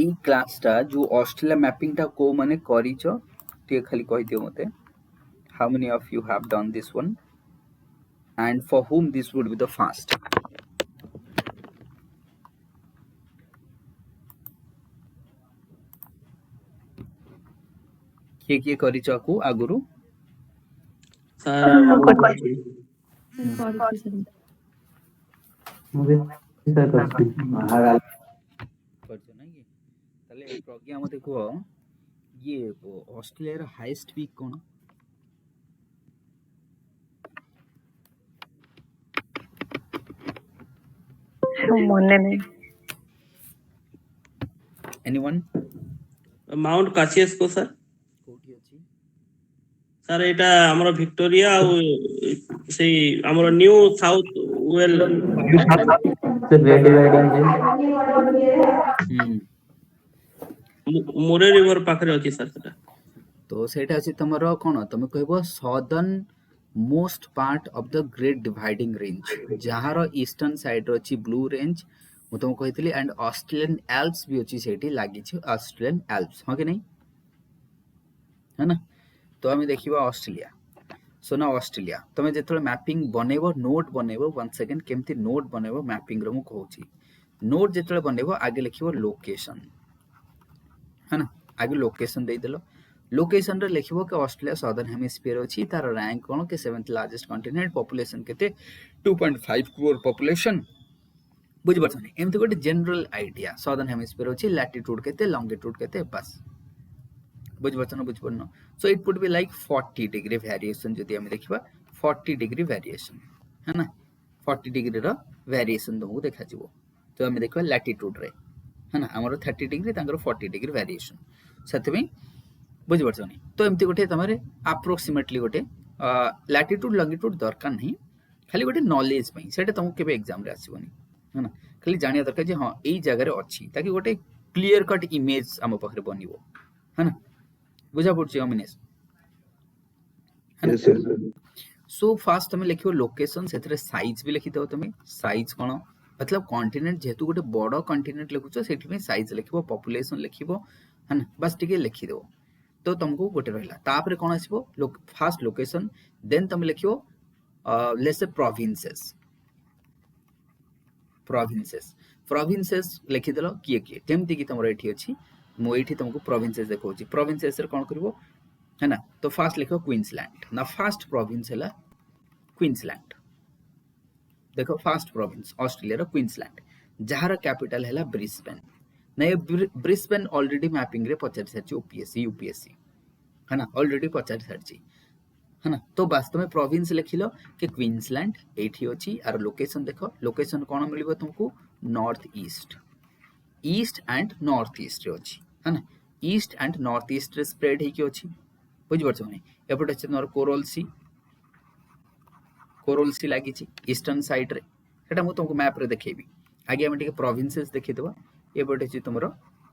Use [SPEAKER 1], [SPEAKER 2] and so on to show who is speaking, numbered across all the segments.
[SPEAKER 1] এই ক্লাসটা जो ऑस्ट्रेलिया मैपिंग टा को माने करिचो टे खाली कहि दियो मते how many of you have done this one and for whom this would be the first किए करिचो को आगुरु
[SPEAKER 2] सर
[SPEAKER 1] करछो ना ये ताले प्रज्ञा मते को ये ऑस्ट्रेलिया रो हाईएस्ट पीक कोन
[SPEAKER 3] मने नहीं
[SPEAKER 1] एनीवन
[SPEAKER 2] माउंट काचियस को सर
[SPEAKER 1] कोठी अछि
[SPEAKER 2] सर एटा हमर विक्टोरिया आ से हमर New South Wales
[SPEAKER 4] sir great dividing
[SPEAKER 2] Murray river पाखरे अछि सर सेटा
[SPEAKER 1] तो सेटा अछि तमरो कोन तमे कहबो southern most part of the great dividing range जहार ईस्टर्न साइड अछि ब्लू रेंज मु तुमको कहितली एंड ऑस्ट्रेलियन एल्प्स भी अछि सेठी लागि छै ऑस्ट्रेलियन एल्प्स हो कि नहीं है ना तो हमें देखिबा ऑस्ट्रेलिया सो ना ऑस्ट्रेलिया तमे जेतले मैपिंग बनेबो नोट बनेबो वन सेकंड केमती नोट बनेबो मैपिंग रो मु कहूची नोट जेतले बनेबो आगे लिखिबो लोकेशन है ना आगे लोकेशन दे देलो लोकेशन रे लिखिबो कि ऑस्ट्रेलिया सदर्न हेमिस्फीयर अछि तार रैंक कोन के 7th लार्जेस्ट कॉन्टिनेंट पॉपुलेशन केते 2.5 करोड़ पॉपुलेशन बुझ परछनी एमती गोटे जनरल आईडिया सदर्न हेमिस्फीयर अछि लैटिट्यूड केते लॉन्गिट्यूड केते बस बुझ परछन so it would be like 40 degree variation जदि हम देखिबा 40 डिग्री वेरिएशन है ना 40 डिग्री रो वेरिएशन तुमको देखा जिवो तो हम देखबा लैटिट्यूड रे है ना हमरो 30 डिग्री तांगर 40 डिग्री वेरिएशन सतमे बुझ परछनी तो एमती गोटे तमरे अप्रोक्सीमेटली गोटे लैटिट्यूड लॉन्गिट्यूड दरकार नहीं खाली गोटे नॉलेज पई सेटा तुमको केबे एग्जाम रे आसीबनी है ना खाली जानिया दरकार जे हां एई जगह रे अछि ताकि गोटे क्लियर कट इमेज हम पाखरे बनिवो है ना बुझा पड़छि अमिनेश
[SPEAKER 4] यस सर
[SPEAKER 1] सो फास्ट तमे लिखियो लोकेशन सेथरे साइज भी लिखि दो तमे साइज कोन मतलब कॉन्टिनेंट जेतु गोटे बडो कॉन्टिनेंट लिखुछो सेठी में साइज लिखिबो पॉपुलेशन लिखिबो है ना बस टिके लिखि दो तो तुमको गोटे रहला तापर कोन आसीबो फास्ट लोकेशन देन तुम लिखियो लेट्स से प्रोविंसेस लिखि देलो किए केमती कि तमरो एठी अछि मो एठी तुमको प्रोविंसेस देखौछि प्रोविंसेस रे कोन करबो है ना तो फास्ट लिखो क्वींसलैंड ना फास्ट प्रोविंस हैला क्वींसलैंड देखो फास्ट प्रोविंस ऑस्ट्रेलिया रो क्वींसलैंड जहार कैपिटल हैला ब्रिस्बेन ना ये ब्रिस्बेन ऑलरेडी मैपिंग रे पचार सरछि ओपीएससी यूपीएससी है ना ऑलरेडी पचार सरछि है ना तो वास्तव में प्रोविंस लिखिलो कि क्वींसलैंड एठी अछि आर लोकेशन देखो लोकेशन कोन मिलिबो तुमको north east and north east रे अछि है ना ईस्ट एंड नॉर्थ ईस्ट रे स्प्रेड हे कि अछि बुझ परछो नै एपटे अछि नोर कोरल सी लागि छी ईस्टर्न साइड रे एटा मु तुमको मैप रे देखेबी आगे हम टिके प्रोविंसेस देखि देबा एपटे अछि तुमरो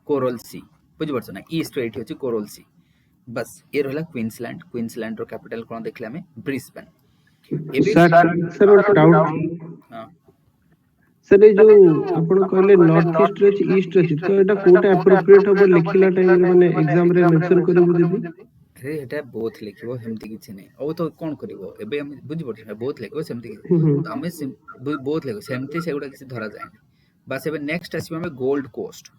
[SPEAKER 1] कोरल सी बुझ परछो ना ईस्ट रे एठी अछि कोरल सी बस ये रहला क्वींसलैंड रो कैपिटल कोन देखले हमें ब्रिस्बेन
[SPEAKER 5] सर और डाउट
[SPEAKER 1] हां
[SPEAKER 5] सर ये जो आपण कहले नॉर्थ ईस्ट रे ईस्ट रे तो एटा कोटा एप्रोप्रिएट हो लिखिला टाइम रे माने एग्जाम रे मेंशन करबो दीदी
[SPEAKER 1] अरे एटा बहुत लिखिबो हेमती किछ नै ओ तो कोन करिवो एबे हम बुझि परछो बहुत लिखिबो सेमती तो हमें बहुत लिखिबो सेमती सेगुडा किछ धरा जाय बस एबे नेक्स्ट आसीबो हमें गोल्ड कोस्ट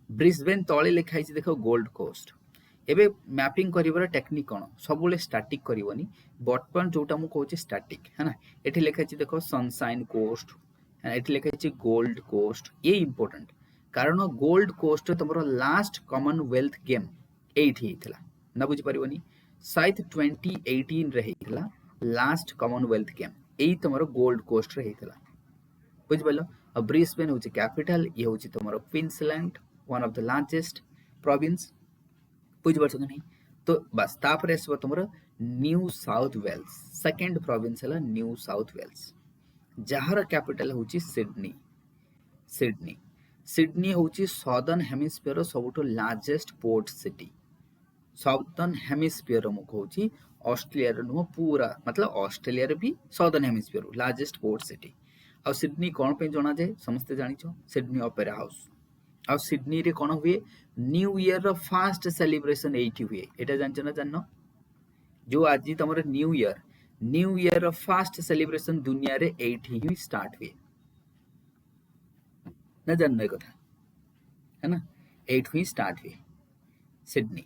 [SPEAKER 1] ब्रिस्बेन तळे लिखाइ छी देखो गोल्ड कोस्ट एबे मैपिंग करिवर टेक्निक कोन सबुले स्टैटिक करिवनी बटन जोटा मु कहूची स्टैटिक है ना एठी लिखाइ छी देखो सनशाइन कोस्ट एठी लिखाइ छी गोल्ड कोस्ट ये इंपोर्टेंट कारण गोल्ड कोस्ट तमरो लास्ट कॉमनवेल्थ गेम एठी हितला ना बुझि परिवनी शायद 2018 रे हितला लास्ट कॉमनवेल्थ गेम एई तमरो गोल्ड कोस्ट रे हितला बुझि पलो अब ब्रिस्बेन होची कैपिटल ये होची तमरो Queensland one of the largest province बुझ परछो नहीं तो बस तापर आसबो तमरो New South Wales second province हला न्यू साउथ वेल्स जहार कैपिटल होची सिडनी होची सदर्न हेमिस्फीयर सबुठो largest port city southern hemisphere मु कहूची ऑस्ट्रेलिया रो नो पूरा मतलब ऑस्ट्रेलिया रे भी southern hemisphere largest port city आ सिडनी कोन पे जणा जाय समस्त जानिछो सिडनी ओपेरा हाउस आ सिडनी रे कोन हुए न्यू ईयर रो फर्स्ट सेलिब्रेशन एठी हुए एटा जानछ ना जाननो जो आज तमर न्यू ईयर रो फर्स्ट सेलिब्रेशन दुनिया रे एठी ही स्टार्ट हुए ना जाननो ए कथा है ना एठी ही स्टार्ट हुए सिडनी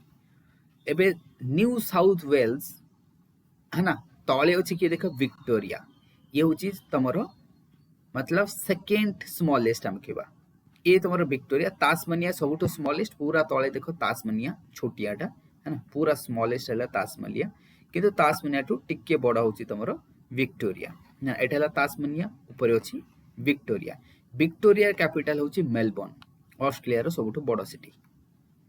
[SPEAKER 1] एबे न्यू साउथ वेल्स है ना तले अच्छी किए देख विक्टोरिया ये हूँ तुम मतलब सेकेंड स्मॉलेस्ट आम कहवा ये तुम विक्टोरिया तास्मानिया सबुठ स्मॉलेस्ट पूरा तले देख तास्मानिया छोटियाटा है ना पूरा स्मॉलेस्ट है तास्मानिया किंतु तास्मानिया टू टिके बड़ हूँ तुम विक्टोरिया ना एटा तास्मानिया ऊपर अच्छी विक्टोरिया विक्टोरिया कैपिटल हूँ मेलबर्न ऑस्ट्रेलिया सबुठ बड़ सिटी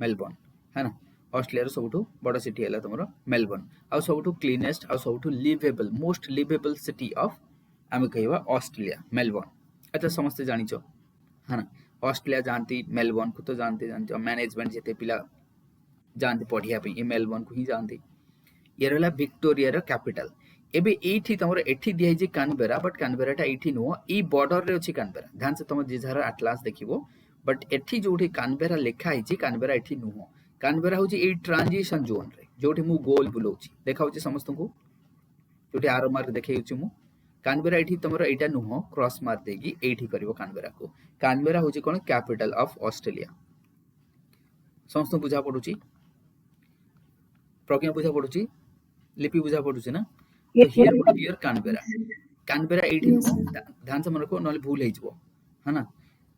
[SPEAKER 1] मेलबर्न है ना ऑस्ट्रेलिया सबुठ बड़ सिटी है तुम मेलबर्न आउ सबुठ क्लीनेस्ट आउ सबुठ livable most livable city of आम कहवा ऑस्ट्रेलिया मेलबर्न अच्छा समस्ते जानिच है ना ऑस्ट्रेलिया जानती मेलबर्न को तो जानते जानते मैनेजमेंट जिते पिला जानते पढ़िया ये मेलबर्न को ही जानती ये रहा विक्टोरिया कैपिटल एबे एठी तुम एठी दिखाई कानबेरा बट कानबेराटा एठी नुह ई बॉर्डर रे अछि कानबेरा ध्यान से तुम जिजार आटलास देखिबो बट एठी जोठी कानबेरा लिखा है कानबेरा एठी नुह कानबेरा हूँ ये ट्रांजिशन जोन रे जोठी मु गोल बुलाऊँ देखा समस्त को जोठी आरो मार्क देखा मु कानबेरा एठी तुम एटा नुह क्रॉस मार देगी एठी करिवो कानबेरा को कानबेरा हूँ कौन कैपिटल ऑफ ऑस्ट्रेलिया समस्त बुझा पड़ुची प्रज्ञा बुझा पड़ुची लिपि बुझा पड़ुची ना तो हियर कानबेरा कानबेरा एठी नुह ध्यान से मन को नले भूल हे जबो है ना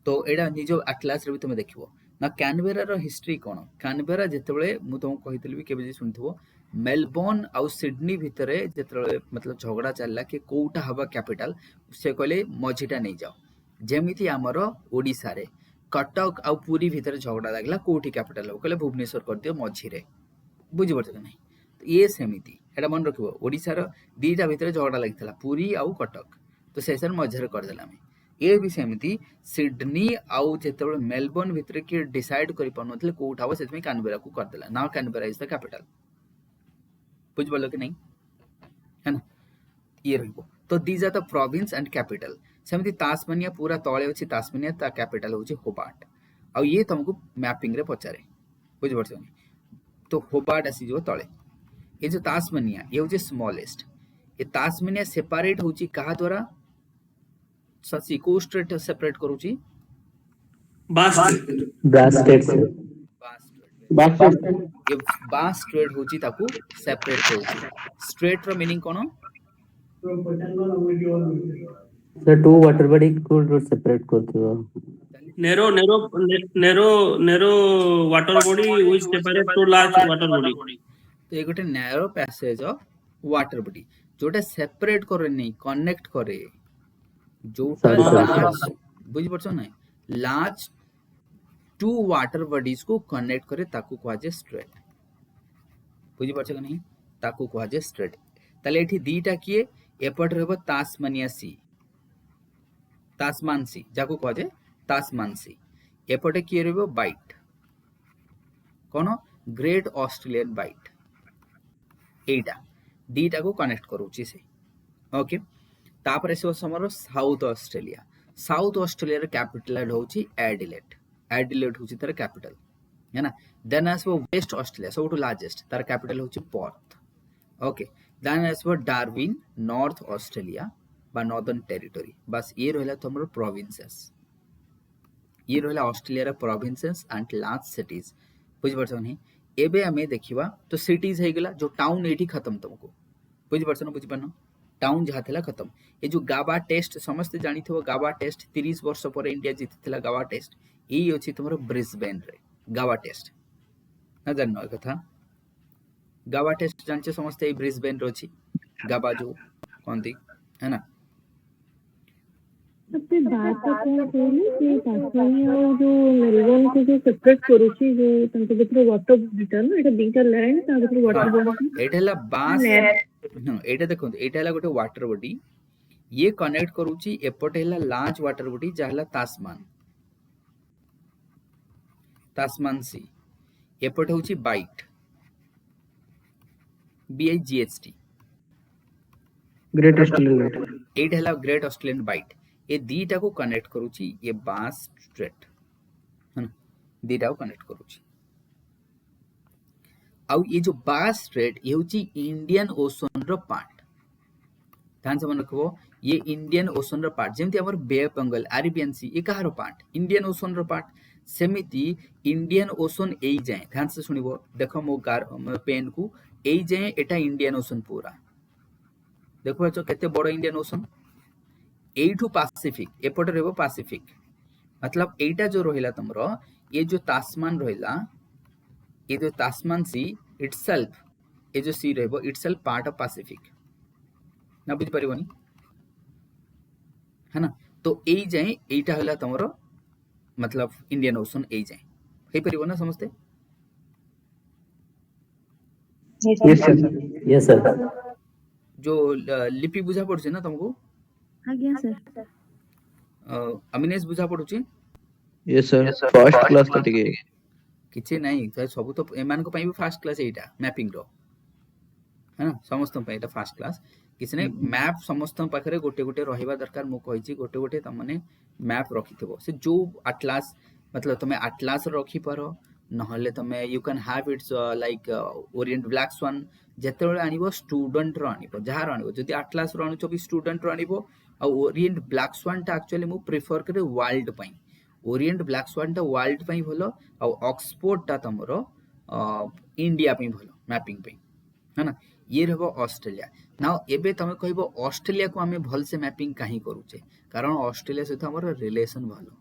[SPEAKER 1] तो एडा निजो एटलास रे भी तुम देखिबो ना कानबेरा रो हिस्ट्री कोन कानबेरा जेतेबेले मु तुम कहितली भी केबे जे सुनथिबो मेलबर्न आउ सिडनी भितरे जेतेबेले मतलब झगड़ा चलला कि कोउटा हबा कैपिटल से कहले मझीटा नहीं जाओ जेमिति हमरो ओडिसा रे कटक आउ पुरी भितरे झगड़ा लागला कोउठी कैपिटल हो कहले भुवनेश्वर कर दियो मझी रे बुझि पड़छ कि नहीं तो ये सेमिति एटा मन रखिबो ओडिसा रो दीटा भितरे झगड़ा लागितला पुरी आउ कटक तो सेसन मझरे कर देला में ये भी सेमती सिडनी आउ जेतेबेले मेलबर्न भितर कि डिसाइड करि पनथले कोउठा हो सेतमे कानबेरा को कर देला now Canberra is the capital बुझ बोलो कि नहीं है ना ये रहबो तो these are the province and capital सेमती तास्मानिया पूरा तळे अछि तास्मानिया ता कैपिटल होछि होबार्ट आ ये तुमको मैपिंग रे पचारे बुझ पड़छ तो होबार्ट आसी जो तळे ये जो तास्मानिया ये होछि स्मॉलेस्ट ये तास्मानिया सेपरेट होछि कहा द्वारा ससी को स्टेट सेपरेट करूची
[SPEAKER 2] बास
[SPEAKER 4] स्टेट से
[SPEAKER 1] ये बास स्ट्रेट होची ताकू सेपरेट करूची स्ट्रेट रो मीनिंग कोन
[SPEAKER 4] सर टू वाटर बॉडी को सेपरेट करते हो
[SPEAKER 2] narrow water body which separate two large water body
[SPEAKER 1] तो ये गोटे narrow passage of water body जोटा सेपरेट करे नहीं कनेक्ट करे जोटा लार्ज बुझ पड़छ ना लार्ज टू वाटर बॉडीज को कनेक्ट करे ताकू कहजे स्ट्रेट बुझि पड़छ कि नहीं ताकू कहजे स्ट्रेट ताले एठी दीटा किए एपट रहबो तास्मानिया सी तास्मान सी जाको कहजे तास्मान सी एपटे किए रहबो बाइट कोन ग्रेट ऑस्ट्रेलियन बाइट एटा दीटा को कनेक्ट करूची से ओके तापर से समरो साउथ ऑस्ट्रेलिया रे कैपिटल होची एडिलेड होची तार कैपिटल है ना देन आसबो वेस्ट ऑस्ट्रेलिया सबटू लार्जेस्ट तार कैपिटल होची पर्थ ओके देन आसबो डार्विन नॉर्थ ऑस्ट्रेलिया बा नॉर्दर्न टेरिटरी बस ये रहला तुमरो प्रोविंसेस ये रहला ऑस्ट्रेलिया रे प्रोविंसेस एंड लार्ज सिटीज बुझ परछ नहीं एबे हमें देखिबा तो सिटीज हे गेला जो टाउन एठी खत्म तुमको बुझ परछ न बुझ परनो टाउन जहाँ थिला खत्म ये जो गाबा टेस्ट समस्त जानी थो गाबा टेस्ट 30 वर्ष पर इंडिया जीतिला गाबा टेस्ट ये अछि तुमरो ब्रिस्बेन रे गाबा टेस्ट ना जाननो कथा गाबा टेस्ट जानचे समस्त ए ब्रिस्बेन रो अछि गाबा जो कोनती है ना
[SPEAKER 3] सबसे बात तो कौन कहली कि तास्मानिया और जो मेलबर्न को जो सेपरेट करूची जो तंके भितर वाटर भितर ना एटा बीटा लैंड ता भितर वाटर बॉडी
[SPEAKER 1] एटाला बास एटा देखो एटाला गोटे वाटर बॉडी ये कनेक्ट करूची एपटे हला लार्ज वाटर बॉडी जहला तास्मान सी एपटे होची bight BIGHT
[SPEAKER 5] Great Australian Bight
[SPEAKER 1] एट हला ग्रेट ऑस्ट्रेलियन बाइट ये दीटा को कनेक्ट करूची ये बास स्ट्रेट है ना दीटा कनेक्ट करूची आउ ये जो बास स्ट्रेट ये होची इंडियन ओशन रो पार्ट ध्यान से मन रखबो ये इंडियन ओशन रो पार्ट जेमति हमर बे ऑफ बंगाल अरेबियन सी ये कहारो पार्ट इंडियन ओशन रो पार्ट सेमिति इंडियन ओशन एई जाए ध्यान से सुनिबो देखो मो पेन को एई जाए एटा इंडियन ओशन पूरा देखो बच्चों केते बड़ इंडियन ओशन एठू पैसिफिक एपटे रहबो पैसिफिक मतलब एटा जो रहिला तमरो ये जो तास्मान रहिला ये जो तास्मान सी इटसेल्फ ये जो सी रहबो इटसेल्फ पार्ट ऑफ पैसिफिक ना बुझ परिबोनी है ना तो एई जाए एटा हला तमरो मतलब इंडियन ओशन एई जाए हे परिबो ना समझते
[SPEAKER 4] Yes, sir. Yes, sir.
[SPEAKER 1] जो लिपि बुझा पड़ुछि ना तुमको
[SPEAKER 3] आज्ञा सर
[SPEAKER 1] अमिनेश बुझा पड़ुछि
[SPEAKER 5] यस सर फर्स्ट क्लास तो टिके
[SPEAKER 1] किछि नाही तो सब तो एमान को पई भी फास्ट क्लास एटा मैपिंग रो है ना समस्त पई एटा फास्ट क्लास किछि नै मैप समस्त पाखरे गोटे गोटे रहिबा दरकार मु कहिछि गोटे गोटे त माने मैप रखिथबो से जो एटलास मतलब तमे एटलास रखि पारो नहले तमे you can have it's like Orient Black Swan जेतेबेले आनिबो स्टूडेंट रो आनिबो जहार आनिबो जदि एटलास रो आनिचो भी स्टूडेंट रो आनिबो आ ओरिएंट ब्लैक स्वान ता एक्चुअली मु प्रेफर करे वर्ल्ड पई ओरिएंट ब्लैक स्वान ता वर्ल्ड पई भलो आ ऑक्सफोर्ड ता तमरो इंडिया पई भलो मैपिंग पई है ना ये रहबो ऑस्ट्रेलिया नाउ एबे तमे कहबो ऑस्ट्रेलिया को हमें भल से मैपिंग काहे करूचे कारण ऑस्ट्रेलिया से हमर रिलेशन भलो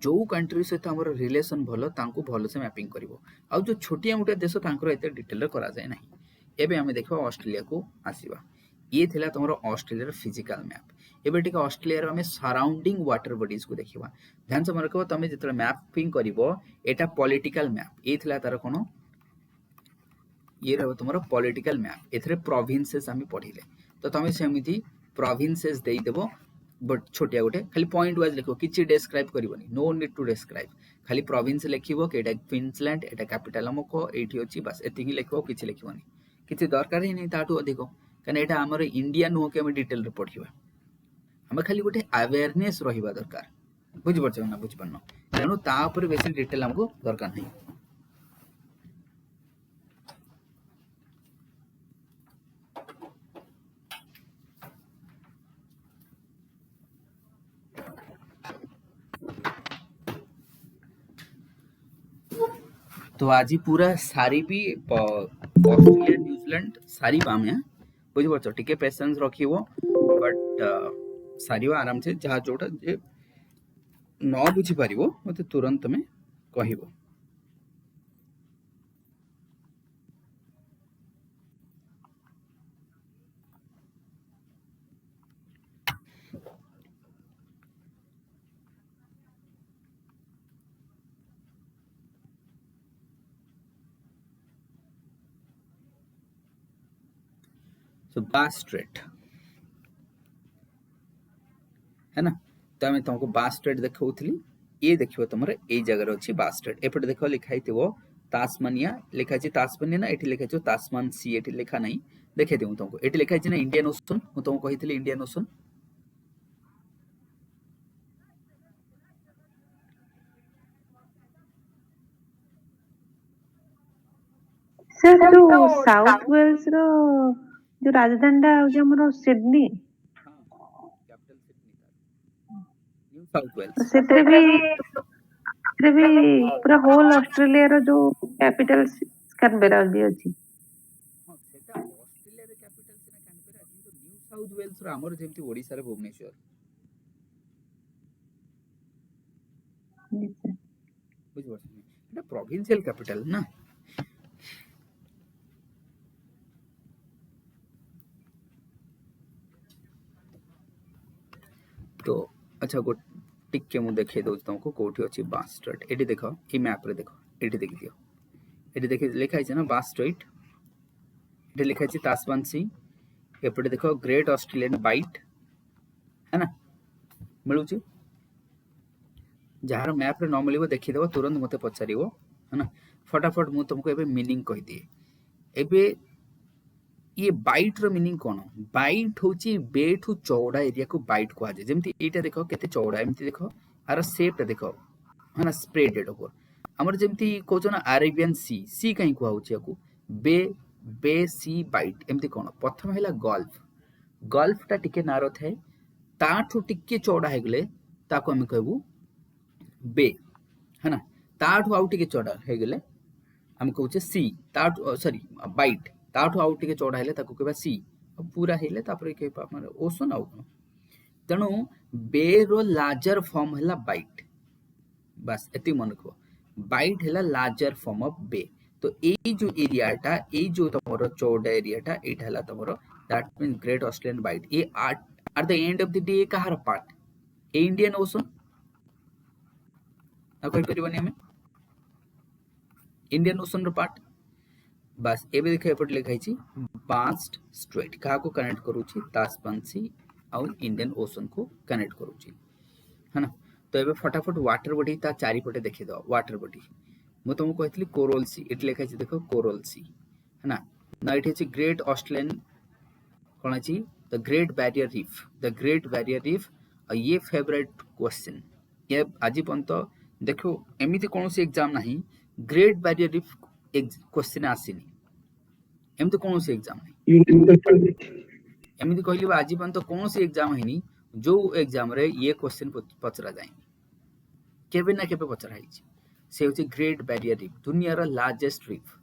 [SPEAKER 1] जो कंट्री से हमर रिलेशन भलो तांको भलो से मैपिंग करिवो आ जो छोटिया मोटिया देश तांकर एते डिटेल रे करा जाय नाही एबे हमें देखबो ऑस्ट्रेलिया को आसीबा ये थिला तमरो ऑस्ट्रेलिया रो फिजिकल मैप एबे टिक ऑस्ट्रेलिया रो हमें सराउंडिंग वाटर बॉडीज को देखिबा ध्यान से मन रखबो तमे जेतले मैपिंग करिवो एटा पॉलिटिकल मैप ये थिला तार कोनो ये रहबो तमरो पॉलिटिकल मैप एथरे प्रोविंसेस हम पढिले तो तमे सेमिति प्रोविंसेस देई देबो बट छोटिया गोटे खाली पॉइंट वाइज लिखो किछि डिस्क्राइब करिवनी नो नीड टू डिस्क्राइब खाली प्रोविंस लिखिबो कि एटा क्वींसलैंड एटा कैपिटल हमको एठी अछि बस एतिकी लिखबो किछि लिखिबोनी किछि दरकार ही नहीं ताटू अधिको कने एटा हमर इंडिया नो के हम डिटेल रे पढिबा हम खाली गोटे अवेयरनेस रहिबा दरकार बुझ परछो ना बुझ पन्नो तेनु ता ऊपर बेसी डिटेल हमको दरकार नहीं तो आज पूरा सारी भी ऑस्ट्रेलिया न्यूजीलैंड सारी पामे बुझ परछो टिके पेशेंस रखिवो बट सारी आराम से जहा जोटा जे न बुझी पारिवो मते तुरंत में कहिवो सो बास स्ट्रेट है ना तो मैं तुमको बास स्ट्रेट देखौथली ये देखियो तमरे ए जगह अछि बास स्ट्रेट एपटे देखो लिखाई थिवो तास्मानिया लिखा अछि तास्मानिया ना एठी लिखा अछि तास्मान सी एठी लिखा नहीं देखे देउ तुमको एठी लिखा अछि ना इंडियन ओशन मु तुमको कहितली इंडियन ओशन
[SPEAKER 3] सर जो साउथ वेल्स रो जो राजधानी जो हमरो Sydney
[SPEAKER 1] capital Sydney New South Wales
[SPEAKER 3] सेतरे भी पूरा होल ऑस्ट्रेलिया रो जो कैपिटल कैनबेरा भी अछि
[SPEAKER 1] हां सेटा ऑस्ट्रेलिया रे कैपिटल सिना कैनबेरा किंतु न्यू साउथ वेल्स रो हमर जेमति ओडिसा रे भुवनेश्वर बुझ परछो एटा प्रोविंशियल कैपिटल ना तो अच्छा गो टिके मु देखे दउ तुमको कोठी अछि बास स्ट्रेट एटी देखो ई मैप रे देखो एटी देखि दियो एटी देखि लिखा छै ना बास स्ट्रेट एटी लिखा छै तास्मान सी एपटे देखो ग्रेट ऑस्ट्रेलियन बाइट है ना मिलु छी जहार मैप रे न मिलिबो देखि देबो तुरंत मते पछारिबो है ना फटाफट मु तुमको एबे मीनिंग कहि दिए एबे ये बाइट रो मीनिंग कोन बाइट होची बेठू चौड़ा एरिया को बाइट को आजे जेमति एटा देखो केते चौड़ा एमति देखो आर शेप ता देखो है ना स्प्रेड एट ऊपर हमर जेमती कहउछ ना अरेबियन सी कहीं कुआ होछि याकू बे बे सी बाइट एमती कोन प्रथम हैला गल्फ टा टिके नारो थाए ताठू टिके चौड़ा हे गेले ताको हम कहबू बे है ना ताठू आउ टिके चौड़ा हे गेले हम कहउछे सी ताठू सॉरी बाइट ताठू आउ टिके चौड़ा हेले ताको कहबा सी पूरा हेले तापर कहबा हमर ओशन आउ कोन तेणु बे रो लार्जर फॉर्म हैला बाइट बस एति मन रखो बाइट हैला लार्जर फॉर्म ऑफ बे तो एई जो एरियाटा एई जो तमरो चौड़ा एरियाटा एटा हैला तमरो that means great Australian bight ए at the end of the day कहार पार्ट इंडियन ओशन ना कहि परिबनी हमें इंडियन ओशन रो पार्ट बस एबे देखै एपट लिखाई छी वास्ट स्ट्रेट का को कनेक्ट करूची तासपंसी और इंडियन ओशन को कनेक्ट करूची है ना तो एबे फटाफट वाटर बॉडी ता चारि पटे देखि दो वाटर बॉडी मु तुमको कहतली कोरल सी एट लिखाई छी देखो कोरल सी है ना इट इज ग्रेट ऑस्ट्रेलियन कोन अछि द ग्रेट बैरियर रीफ ये फेवरेट क्वेश्चन ये आज पंत देखो एमिति कोनोसी एग्जाम नाही ग्रेट बैरियर रीफ क्वेश्चन आसीनी एमिति कोनोसी एग्जाम नाही एमिति कहली आज पंत कोनोसी एग्जाम हैनी जो एग्जाम रे ये क्वेश्चन पचरा जाए केबे ना केबे पचरा हिची से होची ग्रेट बैरियर रीफ दुनिया रो लार्जेस्ट रीफ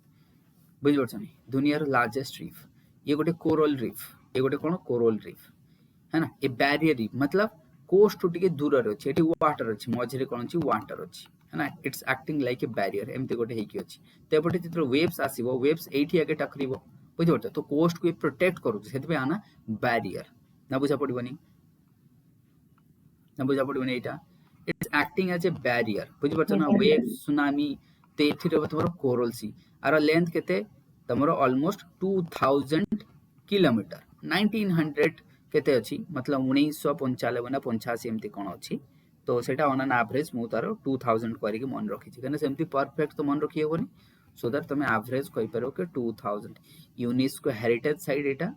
[SPEAKER 1] बुझ परछनी दुनिया रो लार्जेस्ट रीफ ये गोटे कोरल रीफ ये गोटे कोन कोरल रीफ है ना ए बैरियर रीफ मतलब कोस्ट टिके दूर रे अछि एठी वाटर अछि मझरे कोन अछि वाटर अछि है ना it's acting like a barrier एमते गोटे हेकी अछि तेपटे चित्र वेव्स आसीबो वेव्स एठी आगे टकरिबो बुझ परछ तो कोस्ट को प्रोटेक्ट करू सेति आना बैरियर ना बुझा पड़िबनी एटा it's acting as a barrier बुझ परछ ना वेव सुनामी ते एठी रे तमरो कोरल सी आर लेंथ केते तमरो ऑलमोस्ट 2000 किलोमीटर 1900 केते अछि मतलब 1995 ना 85 एमती कोन अछि तो सेटा ऑन एन एवरेज मु तार 2000 करी के मन रखि छी कने सेमती परफेक्ट तो मन रखि होबनी सो दैट तमे एवरेज कहि पारो के 2000 यूनेस्को हेरिटेज साइट एटा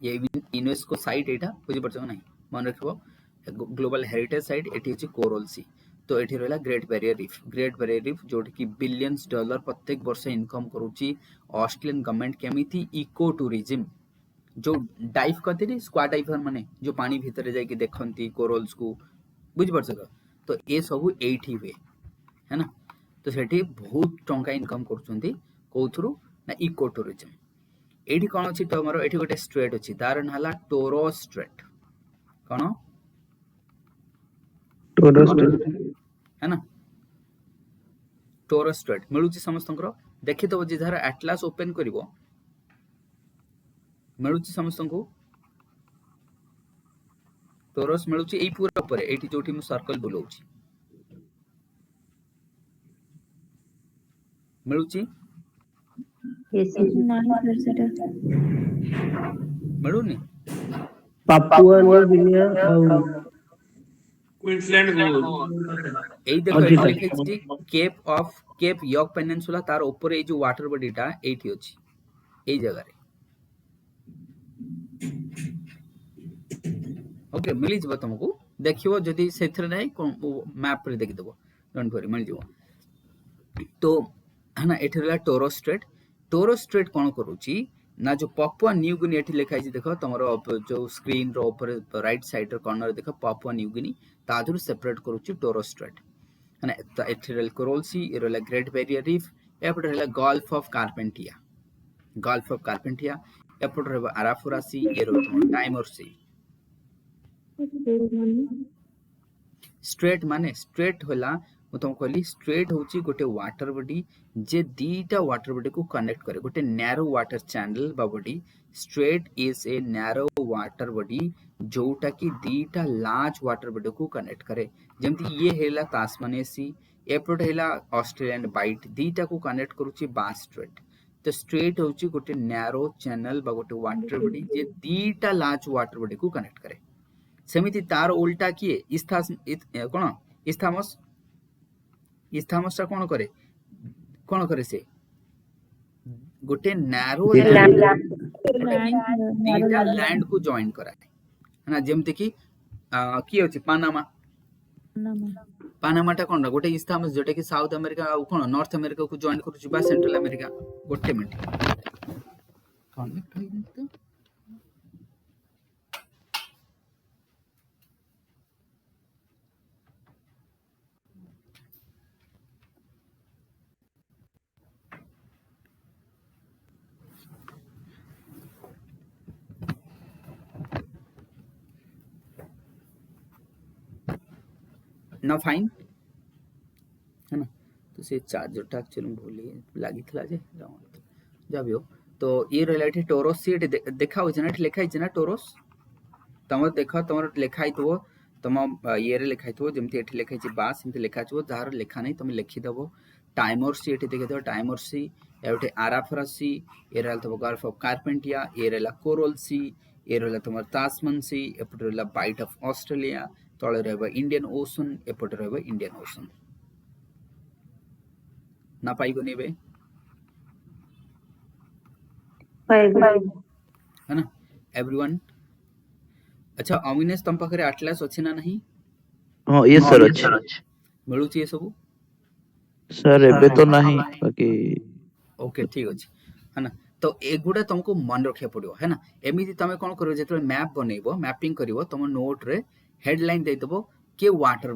[SPEAKER 1] ये यूनेस्को साइट एटा बुझि परछ नै मन रखबो ग्लोबल हेरिटेज साइट एटी अछि कोरल सी तो एठी रहला ग्रेट बैरियर रीफ जोटी की बिलियंस डॉलर प्रत्येक वर्ष इनकम करूची ऑस्ट्रेलियन गवर्नमेंट केमिति इको टूरिज्म जो डाइव करते स्क्वाड डाइवर माने जो पानी भीतर जाई के देखंती कोरल्स को बुझ परछ तो ए सब एठी हुए है ना तो सेठी बहुत टंका इनकम करछंती कोथरु ना इको टूरिज्म एठी कोन अछि तो हमरो एठी गोटे स्ट्रेट अछि तार नाला टोरस स्ट्रेट कोन
[SPEAKER 5] टोरस स्ट्रेट
[SPEAKER 1] है ना टोरस स्ट्रेट मिलुची समस्तंकर देखि दबो जे धार एटलास ओपन करिवो मिलुची समस्तंको टोरस मिलुची एई पूरा ऊपर एठी जोठी मु सर्कल बुलाउची मिलुची मिलुनी
[SPEAKER 5] पापुआ न्यू गिनिया और
[SPEAKER 2] क्वींसलैंड
[SPEAKER 1] एई देखो लिखिछि केप यॉर्क पेनिनसुला तार ऊपर ए जो वाटर बॉडीटा एठी अछि एई जगह रे ओके मिली जब तुमको देखियो जदि सेथरे नै मैप रे देखि देबो डोंट वरी मिल जबो तो है ना एठी रहला टोरस स्ट्रेट कोन करूची ना जो पापुआ न्यू गिनी एठी लिखाई छी देखो तमरो जो स्क्रीन रो ऊपर राइट साइड रो कॉर्नर देखो पापुआ न्यू गिनी तादुर सेपरेट करूची टोरस स्ट्रेट है ना तो एठी रहला कोरल सी ए रहला ग्रेट बैरियर रीफ एपट रहला गल्फ ऑफ कार्पेंटिया एपट रहबा अराफुरा सी ए रो टाइमर सी स्ट्रेट होला मु तुम कहली स्ट्रेट होची गोटे वाटर बॉडी जे दीटा वाटर बॉडी को कनेक्ट करे गोटे नैरो वाटर चैनल बा body straight is a narrow water body जोटा की दीटा लार्ज वाटर बॉडी को कनेक्ट करे जेमती ये हेला तास्मानिया सी एपट हेला ऑस्ट्रेलियन बाइट दीटा को कनेक्ट करूची बास स्ट्रेट तो स्ट्रेट होची गोटे नैरो चैनल बा गोटे वाटर बॉडी जे दीटा लार्ज वाटर बॉडी को कनेक्ट करे सेमिति तार उल्टा किए इस्थामस ता कोन करे से गोटे नैरो लैंड को जॉइन कराए है ना जेमते कि की होची पानामा पानामाटा कौन गोटे इस्थामस जोटा कि साउथ अमेरिका आ कौन नॉर्थ अमेरिका को जॉइन करूची बा सेंट्रल अमेरिका गोटे मिनट कनेक्ट होई तो ना फाइन है ना तो से चार्जर टा एक्चुअली भूली लागी थला जे जा भी हो तो ये रहला टोरस सी देखा हो ना लिखा है ना टोरस तम देख तुम लिखाई थो तुम ये लिखाई थो जमती एठी लिखाई बास एमती लिखा छो जार लिखा नहीं तुम लिखिदेव टाइमर सी एठी देखिदेव टाइमर सी एटे आराफरा सी ये रहला तुम गल्फ ऑफ कार्पेंटिया ये रहला कोरल सी ये रहला तुम तास्मन सी एपटे रहला बाइट ऑफ ऑस्ट्रेलिया तळे रहबा इंडियन ओशन एपटे रहबा इंडियन ओशन ना पाई को नेबे है ना एवरीवन अच्छा अविनेश तम पाखरे आटलास अछि ना नहीं
[SPEAKER 6] हाँ ये सर अच्छे
[SPEAKER 1] मिलुची ये सब
[SPEAKER 6] सर एबे तो नहीं बाकी
[SPEAKER 1] ओके ठीक अछि है ना तो एगुडा तुमको मन रखिया पड़ियो है ना एमिति तमे कोन करियो जेतले मैप बनेइबो मैपिंग करिवो तुम नोट रे हेडलाइन दे दबो के वाटर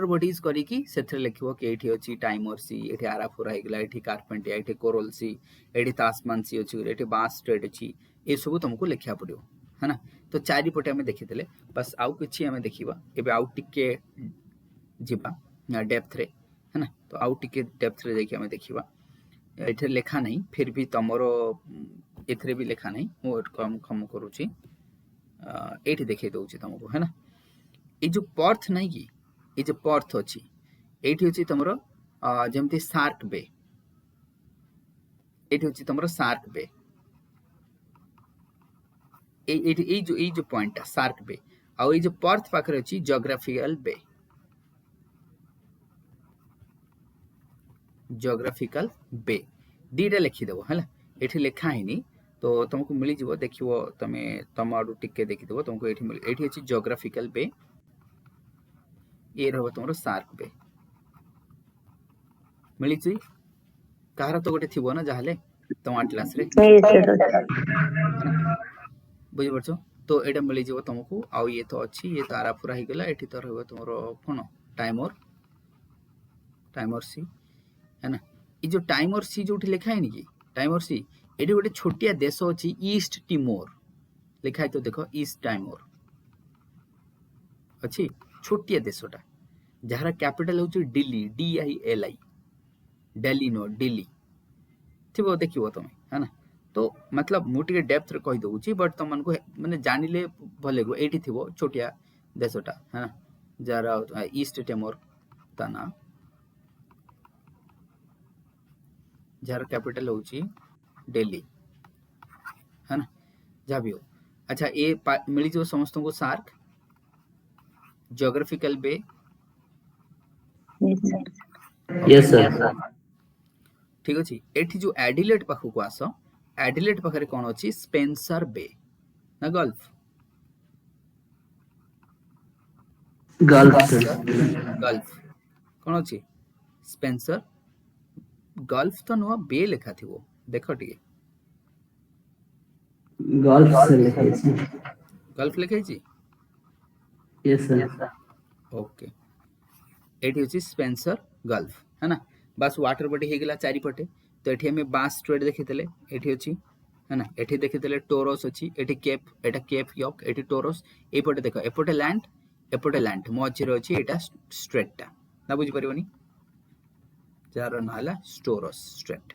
[SPEAKER 1] बॉडीज करी की सेथरे लिखिवो के एठी अछि टाइमर सी एठी आराफोरा हेगला एठी कार्पेंटिया एठी कोरल सी एठी तास्मान सी अछि एठी बास स्ट्रेट अछि ए सब तुमको लिखिया पड़ियो है ना तो चारि पटे हमें देखिदेले बस आउ किछि हमें देखिबा एबे आउ टिके जिबा डेप्थ रे है ना तो आउ टिके डेप्थ रे देखि हमें देखिबा एथे लेखा नहीं फिर भी तमरो एथरे भी लेखा नहीं मो कम कम करूची एठी देखै दउची तुमको है ना ए जो पर्थ नहीं की ए जो पर्थ अछि एठी अछि तमरो जेमति शार्क बे एठी अछि तमरो शार्क बे ए जो पॉइंट शार्क बे आ ए जो पर्थ पाखरे अछि जियोग्राफिकल बे दीटा लिखि देबो हला एठी लेखा हैनी तो तुमको मिली जीवो देखिवो तमे तम आडू टिके देखि देबो तुमको एठी मिली एठी अछि जियोग्राफिकल बे ये रहबो तुमरो शार्क बे मिली छी कार तो गोटे थिबो ना जाहले तुम अटलास रे बुझि परछो तो एटा मिली जीवो तुमको आ ये तो अछि ये तारा पूरा ही गेला एठी तो रहबो तुमरो कोन टाइमर सी है ना ये जो टाइमर सी जो लिखा है कि टाइमर सी एटी गोटे छोटिया देश अछि ईस्ट टिमोर लिखा है तो देखो ईस्ट टाइमोर अछि छोटिया देशटा जहार कैपिटल होछि Dili DILI Delhi no Delhi थिबो देखिबो तुम है ना तो मतलब मु टिके डेप्थ रे कहि दउछि बट तुम मन को माने जानिले भले गो एटी थिबो छोटिया देशटा है ना जरा ईस्ट टिमोर तना जार कैपिटल होची दिल्ली है ना जा भी हो अच्छा ए मिली जो समस्त को शार्क जियोग्राफिकल बे
[SPEAKER 4] यस सर
[SPEAKER 1] ठीक अछि एठी जो एडिलेट पाखु को आसो एडिलेट पाखरे कोन अछि स्पेंसर बे ना गल्फ कोन अछि स्पेंसर गल्फ तो नुआ बे लिखा थिबो देखो टिके
[SPEAKER 4] गल्फ से लिखे छी
[SPEAKER 1] गल्फ लिखै छी
[SPEAKER 4] यस सर
[SPEAKER 1] ओके एठी होची स्पेंसर गल्फ है ना बस वाटर बॉडी हे गेला चारि पटे तो एठी हमें बास स्ट्रेट देखितले एठी होची है ना एठी देखितले टोरस अछि एठी केप यॉक एठी टोरस ए पटे देखो एपटे लैंड मझे रे अछि एटा स्ट्रेटटा ना बुझि परिबनी जार नाला टोरस स्ट्रेट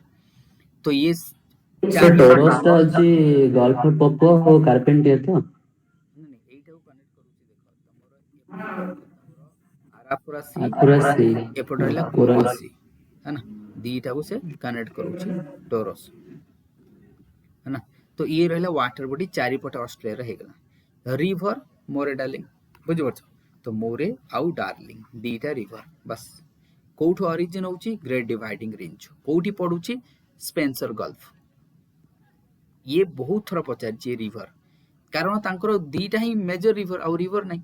[SPEAKER 1] तो ये
[SPEAKER 4] सर टोरस ता जी गल्फ ऑफ पप्पो और कार्पेंटियर तो
[SPEAKER 1] नहीं एटाको कनेक्ट करूची देखो तमरो
[SPEAKER 4] आरापुरा सी
[SPEAKER 1] एपटे
[SPEAKER 4] कोरल
[SPEAKER 1] कोरल सी है ना दीटा को से कनेक्ट करूची टोरस है ना तो ये रहला वाटर बॉडी चारि पटे ऑस्ट्रेलिया रे हेगला रिवर मोरे डार्लिंग बुझ परछ तो मोरे आउ डार्लिंग दीटा रिवर बस कोठो ओरिजिन होची ग्रेट डिवाइडिंग रेंज कोठी पडुची स्पेंसर गल्फ ये बहुत थरा पचार जे रिवर कारण तांकर दीटा ही मेजर रिवर आउ रिवर नहीं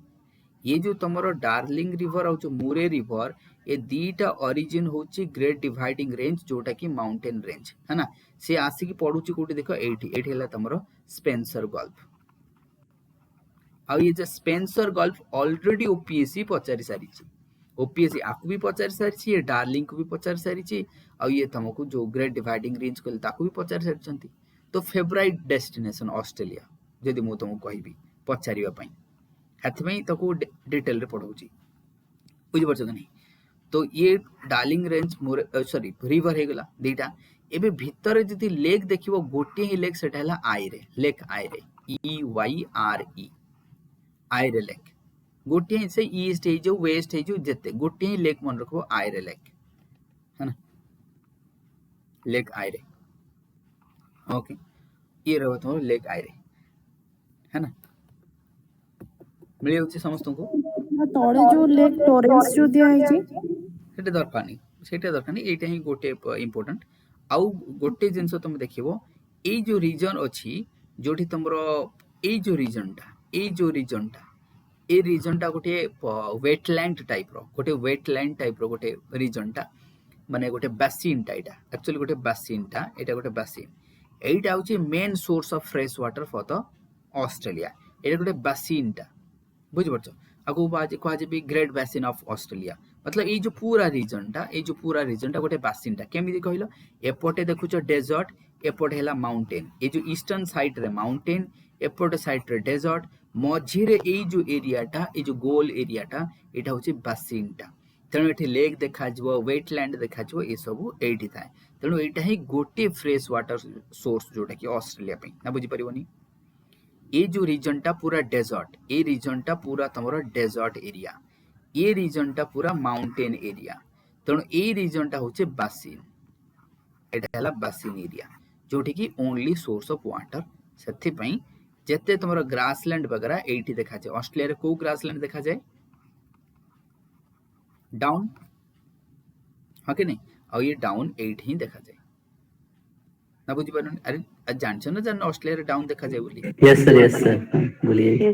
[SPEAKER 1] ये जो तुमरो डार्लिंग रिवर और जो मुरे रिवर ये दीटा ओरिजिन होची ग्रेट डिवाइडिंग रेंज जोटा की माउंटेन रेंज है ना से आसिकी पड़ुची कोटी देखो एठी हला तुमरो स्पेंसर गल्फ आ ये जो स्पेंसर गल्फ ऑलरेडी ओपीएससी पचारि सारिची ओपीएससी आपको भी पचारि सारिची ये डार्लिंग को भी पचारि सारिची आ ये तुमको जो ग्रेट डिवाइडिंग रेंज कहले ताको भी पचारि सारिचंती तो फेवराइट डेस्टिनेशन ऑस्ट्रेलिया जदि मु तुमको कहबी पचारिबा पई हाथि ताको डिटेल रे पढ़ाऊँ बुझी पार्छ कि नहीं तो ये डार्लिंग रेंज सॉरी रिवर हो गला दीटा एबे भितर जदि लेक देखिबो गोटे ही लेक सेटा हला आइरे लेक आइरे EYRE आइरे लेक गोटे ही से ईस्ट हे जो वेस्ट हे जो जते गोटे ही लेक मन रखबो आइरे लेक है ना लेक आइरे ओके ये रहबो तो लेक आइरे है ना मिल जाउछि समस्त को
[SPEAKER 3] तळे जो लेक टॉरेंस जो दिया है जी
[SPEAKER 1] सेटा दरकार नहीं एटा ही गोटे इंपोर्टेंट आउ गोटे जिंस तुम देखिबो ए जो रीजन अछि जोठी तुमरो ए जो रीजन टा गोटे वेटलैंड टाइप रो गोटे रीजन टा माने गोटे बेसिन टा एटा एक्चुअली गोटे बेसिन टा एटा गोटे बेसिन एटा होची main source of fresh water for the Australia एटा गोटे बेसिन टा बुझ पारछ आगु बाजे कहा भी ग्रेट बेसिन ऑफ ऑस्ट्रेलिया मतलब ये जो पूरा रीजन टा गोटे बेसिन टा केमिति कहलो एपटे देखुछ डेजर्ट एपटे हैला माउंटेन ये जो ईस्टर्न साइड रे माउंटेन एपटे साइड रे डेजर्ट मझी रे ये जो एरिया टा ये जो गोल एरिया टा एटा होची बेसिन टा तेणु एठी लेक देखा जबो वेटलैंड देखा जबो ए सब एठी थाए तेणु एटा ही गोटे फ्रेश वाटर सोर्स जोटा कि ऑस्ट्रेलिया पे ना बुझी परिबनी ये जो रीजन टा पूरा डेजर्ट ये रीजन टा पूरा तमरो डेजर्ट एरिया ये रीजन टा पूरा माउंटेन एरिया तेणु ये रीजन टा होचे बासिन एटा हला बासिन एरिया जोठी की ओनली सोर्स ऑफ वाटर सेथि पई जेते तमरो ग्रासलैंड वगैरह एठी देखा जाय ऑस्ट्रेलिया रे को ग्रासलैंड देखा जाय डाउन हां कि नहीं आ ये डाउन एठी ही देखा जाय ना बुझी पारन अरे जानछ ना जान ऑस्ट्रेलिया रे डाउन देखा जाय बोली
[SPEAKER 4] यस सर बोलिए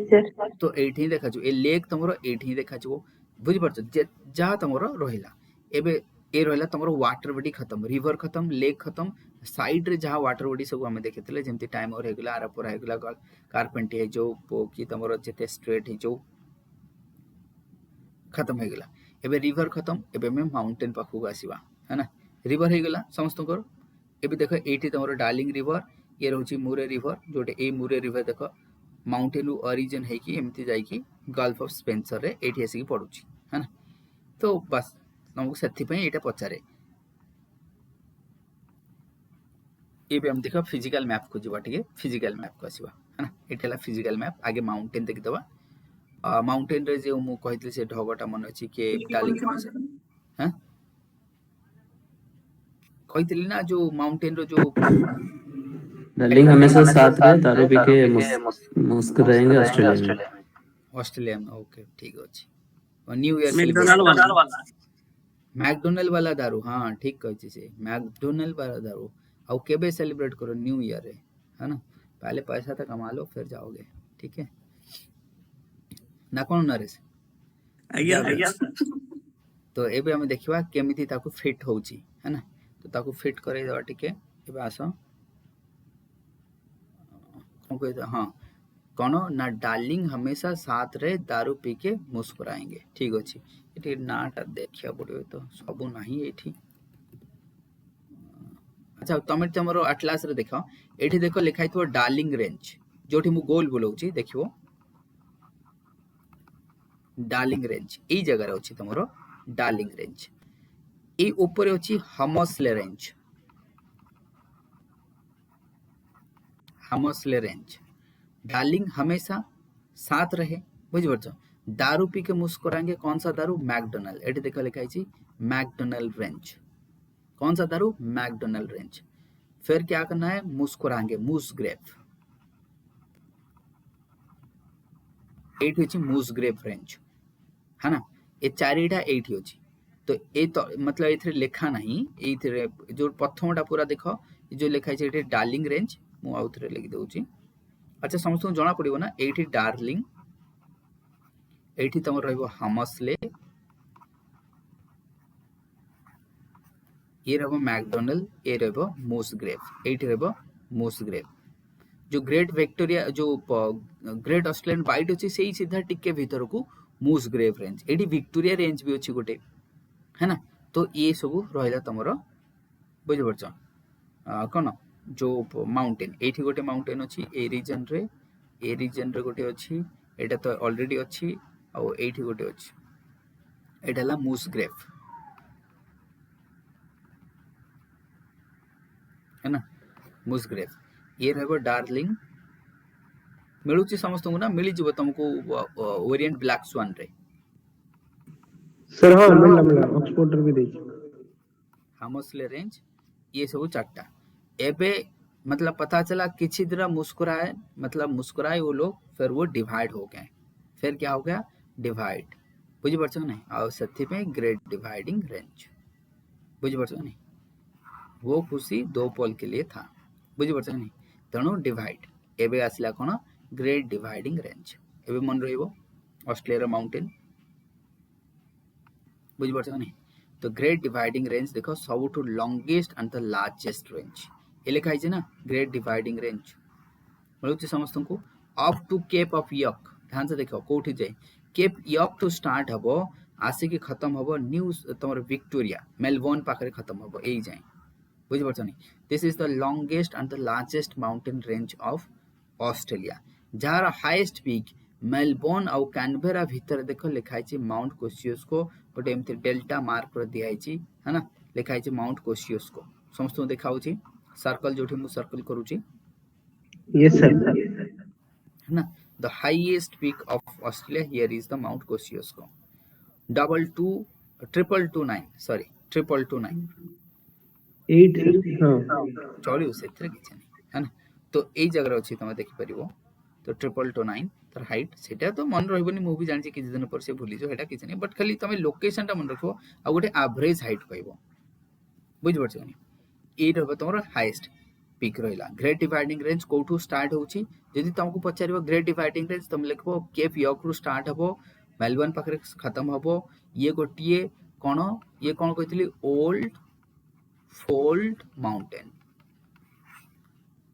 [SPEAKER 1] तो एठी ही देखा जो ए लेक तमरो एठी ही देखा जो बुझी पारछ जहा तमरो रहिला एबे ए रहिला तमरो वाटर बॉडी खत्म रिवर खत्म लेक खत्म साइड रे जहा वाटर बॉडी सब हमें देखितले जेमति टाइम और हेगला आरापुर हेगला कारपेंटी जो कि तमरो जेते स्ट्रेट जो खत्म हेगला एबे रिवर खत्म एबे में माउंटेन पाखु आसीबा है ना रिवर हेगला समस्त को एबे देखो एठी तमरो डार्लिंग रिवर ये रहउची मुरे रिवर जोटे ए मुरे रिवर देखो माउंटेन ओरिजिन है कि एमती जाई कि गल्फ ऑफ स्पेंसर रे एठी आसी पडुची है ना तो बस तुमको सेथि पई एटा पचारे एबे हम देखो फिजिकल मैप को जीवा ठीक है फिजिकल मैप को आसीबा है ना एटेला फिजिकल मैप आगे माउंटेन देखि दबा माउंटेन रे जे मु कहितले से ढगटा मन अछि के डार्लिंग हैं कहितली ना जो माउंटेन रो जो
[SPEAKER 4] डार्लिंग हमेशा साथ रहे तारो भी के मुस्क रहेंगे
[SPEAKER 1] ऑस्ट्रेलिया में ओके ठीक अछि और न्यू ईयर मैकडोनल्ड वाला दारू हां ठीक कहछि से मैकडोनल्ड वाला दारू आउ केबे सेलिब्रेट करो न्यू ईयर है ना पहले पैसा तो कमा लो फिर जाओगे ठीक है ना कोन नरेश आज्ञा तो एबे हम देखिबा केमिति ताको फिट होउची है ना तो ताको फिट करे दवा ठीक है एबे आसो कोन कहता हां कोनो ना डार्लिंग हमेशा साथ रहे दारू पी के मुस्कुराएंगे ठीक अछि एठी नाटा देखिया पड़ियो तो सब नाही एठी अच्छा तमे तमरो एटलास रे देखो एठी देखो लिखाई थो डार्लिंग रेंज जोठी मु गोल बोलौची देखियो डार्लिंग रेंज ई जगह रे अछि तमरो डार्लिंग रेंज ए ऊपर अछि हमसले रेंज डार्लिंग हमेशा साथ रहे बुझ परछो दारू पी के मुस्कुराएंगे कौन सा दारू मैकडोनल्ड एठी देखो लिखाई छी मैकडोनल्ड रेंज कौन सा दारू मैकडोनल्ड रेंज फिर क्या करना है मुस्कुराएंगे मूस ग्रेप एठी अछि मूस ग्रेप रेंज है ना ए चारिटा एठी अछि तो ए तो मतलब एथरे लेखा नहीं एथरे जो प्रथमटा पूरा देखो जो लिखाई छै एठी डार्लिंग रेंज मु आउथरे लिखि दउची अच्छा समस्त जना पड़िबो ना एठी डार्लिंग एठी तमर रहइबो हामसले, ये रहइबो मैकडोनल, ये रहइबो मूसग्रेव, एठी रहइबो मूसग्रेव। जो ग्रेट विक्टोरिया जो ग्रेट ऑस्ट्रेलियन व्हाइट अछि सेही सीधा टिके भीतर को मूसग्रेव रेंज, एठी विक्टोरिया रेंज भी अछि गोटे, है ना। तो ये सब रहिला तमरो बुझि परछ कोन जो माउंटेन, एठी गोटे माउंटेन अछि ए रीजन रे गोटे अछि, एटा तो ऑलरेडी अछि आ एठी गोटे अछि, एटा ला मूसग्रेव, है ना। मूसग्रेव ये रहबो डार्लिंग, मिलुची समस्त को ना, मिली जीव तुमको ओरिएंट ब्लैक स्वान रे
[SPEAKER 5] सर हाँ मिलला ऑक्सफोर्ड रे भी देछि।
[SPEAKER 1] हामसले रेंज, ये सब चारटा। एबे मतलब पता चला किसी तरह मुस्कुराए, मतलब मुस्कुराए वो लोग, फिर वो डिवाइड हो गए। फिर क्या हो गया? डिवाइड, बुझी पारछ नहीं? और सत्य में ग्रेट डिवाइडिंग रेंज, बुझी पारछ नहीं? वो खुशी दो पल के लिए था, बुझी पारछ नहीं? तेणु डिवाइड, एबे आसला कोन? Great dividing range. एबे मन रहिबो ऑस्ट्रेलिया माउंटेन, बुझी पारछ नहीं? तो ग्रेट डिवाइडिंग रेंज देखो सबुठु longest and the largest range, ये लिखा है ना ग्रेट डिवाइडिंग रेंज। मिलुची समस्त को up to Cape of York, ध्यान से देखो कोठी जाए, केप यॉर्क टू स्टार्ट हबो आसे कि खत्म हबो न्यू तमर विक्टोरिया मेलबोर्न पाखरे खत्म हबो एई जाए, बुझी पारछ नहीं? This is the longest and the largest mountain range of Australia, jar highest peak Melbourne और कैनबेरा भीतर देखो लिखा है माउंट कोशियोस्को, गोटे एमती डेल्टा मार्क कर दिया है ना, लिखा है माउंट कोशियोस्को। समस्त देखा सर्कल जो मु सर्कल करूची,
[SPEAKER 5] यस सर,
[SPEAKER 1] है ना। The highest peak of Australia here is the Mount Kosciuszko. 22229 sorry 22229
[SPEAKER 5] 8 हाँ
[SPEAKER 1] चलियो सेथरे किछ नहीं, है ना। तो एई जगह अछि तमे देखि परिबो, तो 22229 तर हाइट सेटा तो मन रहबनी, मु भी जानछि किछ दिन पर से भूली जो, हेटा किछ नहीं, बट खाली तमे लोकेशन टा मन रखो आ गोटे एवरेज हाइट कहबो, बुझि परछ नहीं? ए रहबो तमरो हाईएस्ट पीक रहिला। ग्रेट डिवाइडिंग रेंज कोठू स्टार्ट होउची, यदि तुमको पचारिबो ग्रेट डिवाइडिंग रेंज तुम लिखबो केप यॉर्क रु स्टार्ट हबो, मेलबोर्न पाखरे खत्म हबो, ये गोटिए कोन, ये कोन कहथिली ओल्ड फोल्ड माउंटेन,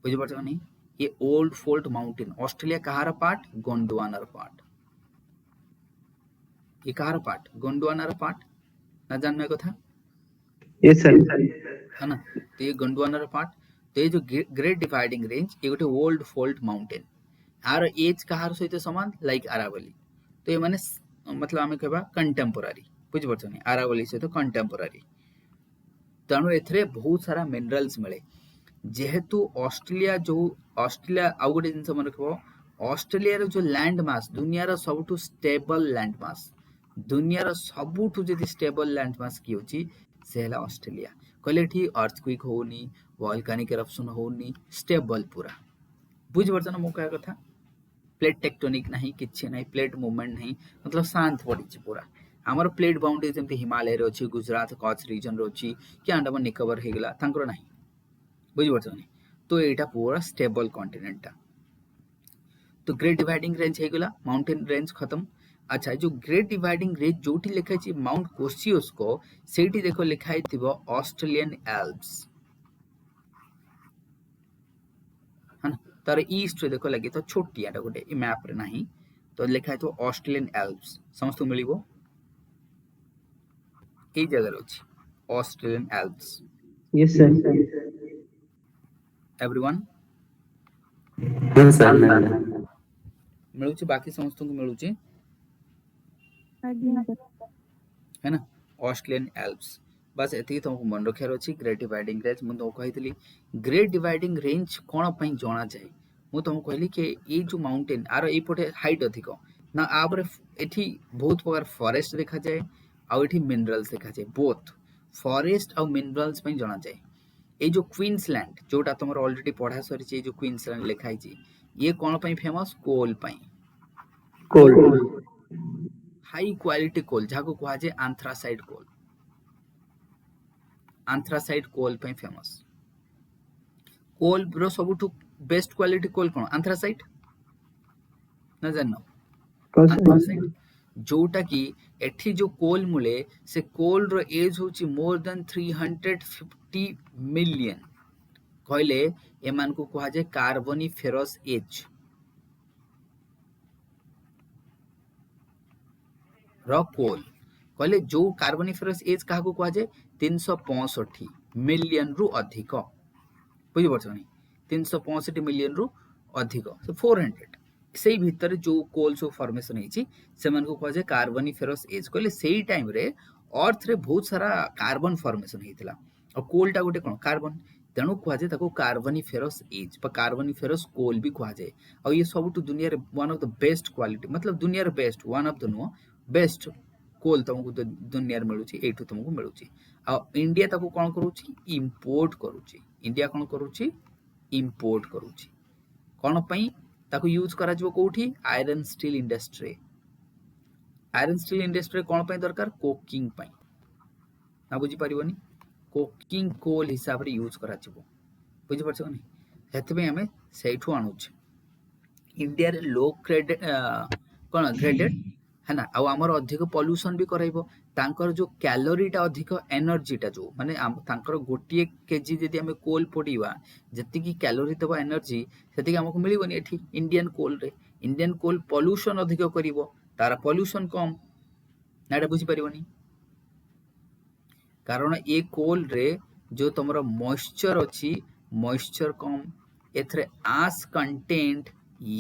[SPEAKER 1] बुझि परछ नहीं? ये ओल्ड फोल्ड माउंटेन ऑस्ट्रेलिया कहार पार्ट? गोंडवानार पार्ट। ये कहार पार्ट? गोंडवानार पार्ट ना जानने कथा,
[SPEAKER 5] यस सर,
[SPEAKER 1] है ना। तो ये गोंडवानार पार्ट, तो ये जो ग्रेट डिवाइडिंग रेंज ये गोटे old fold mountain, are age कहार सहित समान लाइक अरावली, तो ये माने मतलब आमे कहबा कंटेम्पोरारी, बुझि परछ नहीं? अरावली सहित कंटेम्पोरारी, तेणु एथरे बहुत सारा मिनरल्स मिले। जेहेतु ऑस्ट्रेलिया जो ऑस्ट्रेलिया आउ गोटे जिनस मन रखबो, ऑस्ट्रेलिया रो जो लैंड मास दुनिया रो सबुठु स्टेबल लैंड मास, दुनिया रो सबुठु जदी स्टेबल लैंड मास की होची से हला ऑस्ट्रेलिया। कहले ठी अर्थक्वेक होनी, वोल्केनिक इरप्शन होनी, स्टेबल पूरा, बुझ परछ ना मो कहा कथा? प्लेट टेक्टोनिक नहीं, किछि नहीं, प्लेट मूवमेंट नहीं, मतलब शांत पड़ी पूरा। हमर प्लेट बाउंड्री जमती हिमालय रो अछि, गुजरात कच्छ रीजन रो अछि, कि अंडमान निकोबार हे गेला तांकर नहीं, बुझि परछ नहीं? तो एटा पूरा स्टेबल कॉन्टिनेंट। तो ग्रेट डिवाइडिंग रेंज हे गेला, माउंटेन रेंज खत्म। अच्छा, जो ग्रेट डिवाइडिंग रेंज जोटी लिखा है माउंट कोशियोस्को, सेठी देखो लिखा है ऑस्ट्रेलियन एल्प्स, है ना। तार ईस्ट रे देखो लगे तो छोटिया गोटे मैप रे नहीं, तो लिखा है तो ऑस्ट्रेलियन एल्प्स, समस्त मिलिबो ए जगह अछि Australian Alps.
[SPEAKER 5] Yes sir,
[SPEAKER 1] everyone
[SPEAKER 4] हाँ सर मिलला।
[SPEAKER 1] मिलुची, बाकी समस्त को मिलुची,
[SPEAKER 3] आज्ञा सर।
[SPEAKER 1] है ना। ऑस्ट्रेलियन एल्प्स बस एति तुमको मन रखार अछि। ग्रेट डिवाइडिंग रेंज मु तुमको कहितली, ग्रेट डिवाइडिंग रेंज कोन पई जणा जाय, मु तुमको कहली कि ए जो माउंटेन आर ए पटे हाइट अधिक ना, आबरे एठी बहुत प्रकार फॉरेस्ट देखा जाए आ एठी मिनरल्स देखा जाए, बोथ फॉरेस्ट और मिनरल्स पई जणा जाए। ए जो क्वींसलैंड जोटा तुमर ऑलरेडी पढ़ा सरी छै, जो क्वींसलैंड लिखा है ये कोन पई फेमस? कोल पई,
[SPEAKER 5] कोल,
[SPEAKER 1] हाई क्वालिटी कोल जाको कहा जाए एंथ्रासाइट कोल, एंथ्रासाइट कोल पे फेमस। कोल ब्रो सबुठु बेस्ट क्वालिटी कोल कोन? एंथ्रासाइट ना जाननो?
[SPEAKER 5] कौन सा?
[SPEAKER 1] एंथ्रासाइट जोटा कि एठी जो कोल मिले से कोल रो एज होची मोर देन 350 मिलियन कहले एमान को कहा जाए कार्बोनिफेरस एज रो कोल कहले जो कार्बोनिफेरस एज कहा को कहा जाए 365 मिलियन रु अधिक बुझी पारछ नहीं 365 मिलियन रु अधिक से 400 सेई भितर जो कोल सो फॉर्मेशन हेची सेमान को कहा जाए कार्बोनिफेरस एज कहले सेई टाइम रे अर्थ रे बहुत सारा कार्बन फॉर्मेशन हेतिला और कोलटा गोटे कोन कार्बन तेणु कहा जाए ताको कार्बोनिफेरस एज पर कार्बोनिफेरस कोल भी कहा जाए और ये सब दुनिया रे one of the best quality मतलब दुनिया रे best one of the no best coal तुमको दुनिया रे मिलुची एठू तुमको मिलुची आ इंडिया ताको कोन करूची इंपोर्ट करूची इंडिया कोन करूची इंपोर्ट करूची कोन पई ताको यूज करा जबो कोठी आयरन स्टील इंडस्ट्री कोन पई दरकार कोकिंग पई ना बुझी परिबनी कोकिंग कोल हिसाब रे यूज करा जबो बुझी परछ नहीं हेते पे हमें सेठू आणुछ इंडिया रे लो ग्रेडेड कोन ग्रेडेड है ना आ हमर अधिक पोल्यूशन भी कराइबो तांकर जो कैलोरीटा अधिक एनर्जीटा जो माने तांकर गोटिए केजी जदि हमें कोल पोडीवा जति की कैलोरी देबो एनर्जी सेति की हमको मिलिबनी एठी इंडियन कोल पोल्यूशन अधिक करिवो तारा पोल्यूशन कम नाडा बुझी परिबनी कारण ए कोल रे जो तमरो मॉइस्चर अछि मॉइस्चर कम एथरे आस कंटेंट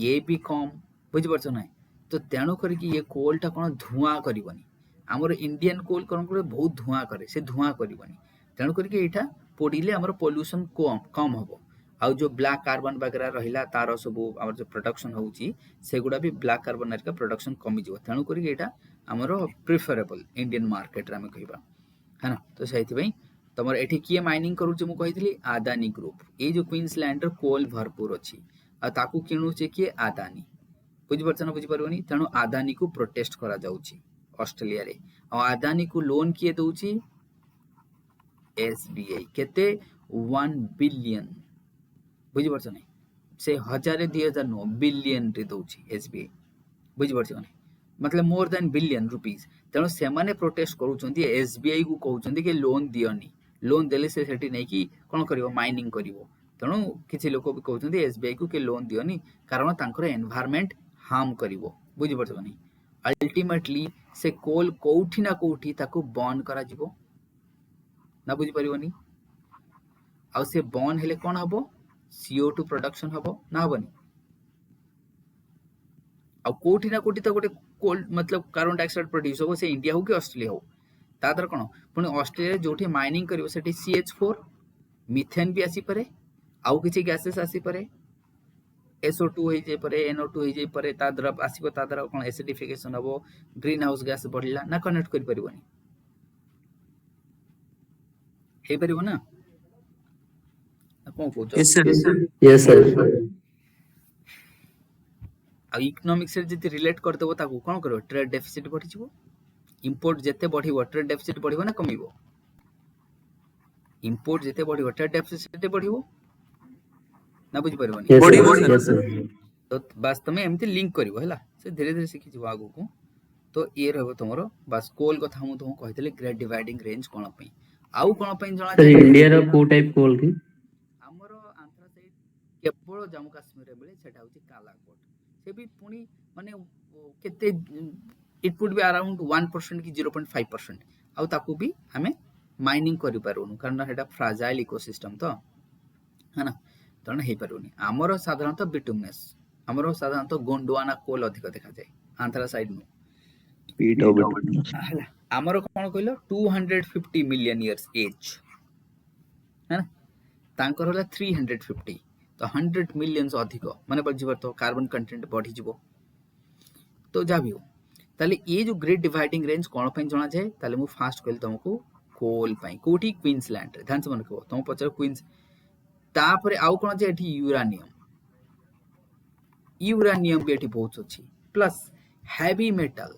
[SPEAKER 1] ये भी कम बुझी परछ नै तो तेणु करके ये कोलटा कोन धुआं करिवनी हमर इंडियन कोल कोन करे बहुत धुआं करे से धुआं करिवनी तेणु करके एटा पोडिले हमर पोल्यूशन कम हबो आ जो ब्लैक कार्बन वगैरह रहिला तार सब हमर जो प्रोडक्शन होउची सेगुडा भी ब्लैक कार्बन का प्रोडक्शन कमी जिवो तेणु करके एटा हमर प्रेफरेबल इंडियन मार्केट रे हम कहिबा है ना तो सेति भाई तमर एठी किए माइनिंग करूचे मु कहितली आदानी ग्रुप ए जो क्वींसलैंड रो कोल भरपूर अछि आ ताकू किणुचे किए आदानी बुझी परछ ना बुझी परबनी तेणु आदानी को प्रोटेस्ट करा जाउची ऑस्ट्रेलिया रे और आदानी को लोन किए दउची एसबीआई केते 1 बिलियन बुझी परछ नै से 1000 2000 नो बिलियन रे दउची एसबीआई बुझी परछ नै मतलब मोर देन बिलियन रुपीस तेणु से माने प्रोटेस्ट करूचंती एसबीआई को कहउचंती कि लोन दियोनी लोन देले से सेठी नै कि कोन करिवो माइनिंग करिवो तेणु किछि लोक भी कहउचंती एसबीआई को के लोन दियोनी कारण तांकर एनवायरनमेंट हार्म करिवो बुझी परछ नै अल्टीमेटली से कोल कोठी ना कोठी ताको बर्न करा जिवो ना बुझी परिवनी आ से बर्न हेले कोन हबो CO2 प्रोडक्शन हबो ना हबनी आ कोठी ना कोठी त गोटे कोल मतलब कार्बन डाइऑक्साइड प्रोड्यूस हो से इंडिया हो कि ऑस्ट्रेलिया हो तादर कोन पुनी ऑस्ट्रेलिया जोठी माइनिंग करिवो सेठी CH4 मीथेन भी आसी परे आउ किछि गैसेस आसी परे SO2 हो जे परे NO2 हो जे परे तादर आसीबो तादर कोन एसिडिफिकेशन हबो ग्रीन हाउस गैस बढ़िला ना कनेक्ट करि परिबनी हे परिबो ना कोन को
[SPEAKER 2] Yes, sir.
[SPEAKER 4] Yes, sir.
[SPEAKER 1] आ इकोनॉमिक्स रे जति रिलेट कर देबो ताकू कोन करबो ट्रेड डेफिसिट बढ़ी जिवो इंपोर्ट जेते बढ़िबो ट्रेड डेफिसिट बढ़िबो ना कमिबो इंपोर्ट जेते बढ़िबो ट्रेड डेफिसिट बढ़िबो ना बुझी परिबनी
[SPEAKER 4] Yes,
[SPEAKER 2] Body,
[SPEAKER 4] sir.
[SPEAKER 2] body.
[SPEAKER 4] Yes, sir.
[SPEAKER 1] तो बस तुम एमती लिंक करिवो हैला से धीरे धीरे सिखि जिवो आगु को तो ये रहबो तमरो बस कोल कथा हम तुम कहितले ग्रेट डिवाइडिंग रेंज कोन पई आउ कोन पई जणा
[SPEAKER 4] Sir, India रो को टाइप कोल की
[SPEAKER 1] हमरो आंध्र साइड केवल जम्मू काश्मीर रे मिले सेटा होची कालाकोट से भी पुनी माने केते इट वुड बी अराउंड 1% की 0.5% आउ ताकू भी हमें माइनिंग करि पारुनु कारण हेटा फ्राजाइल इकोसिस्टम तो है ना तण हे पारुनी हमरो साधारणतः बिटुमनेस हमरो साधारणतः गोंडवाना कोल अधिक देखा जाय आंध्र साइड नु
[SPEAKER 6] स्पीड ऑफ बिटवीन
[SPEAKER 1] हला हमरो कोन कहलो 250 मिलियन इयर्स एज है ना तांकर होला 350 तो 100 मिलियन से अधिक माने बजिबर तो कार्बन कंटेंट बढ़ी जिवो तो जा भी हो ताले ये जो ग्रेट डिवाइडिंग रेंज कोन पई जणा जाय ताले मु फास्ट कहल तुमको कोल पई कोठी क्वींसलैंड ध्यान से मन को तुम पचर क्वींस तापरे आउ कोन जे एठी यूरानियम भी एठी बहुत अछि प्लस हेवी मेटल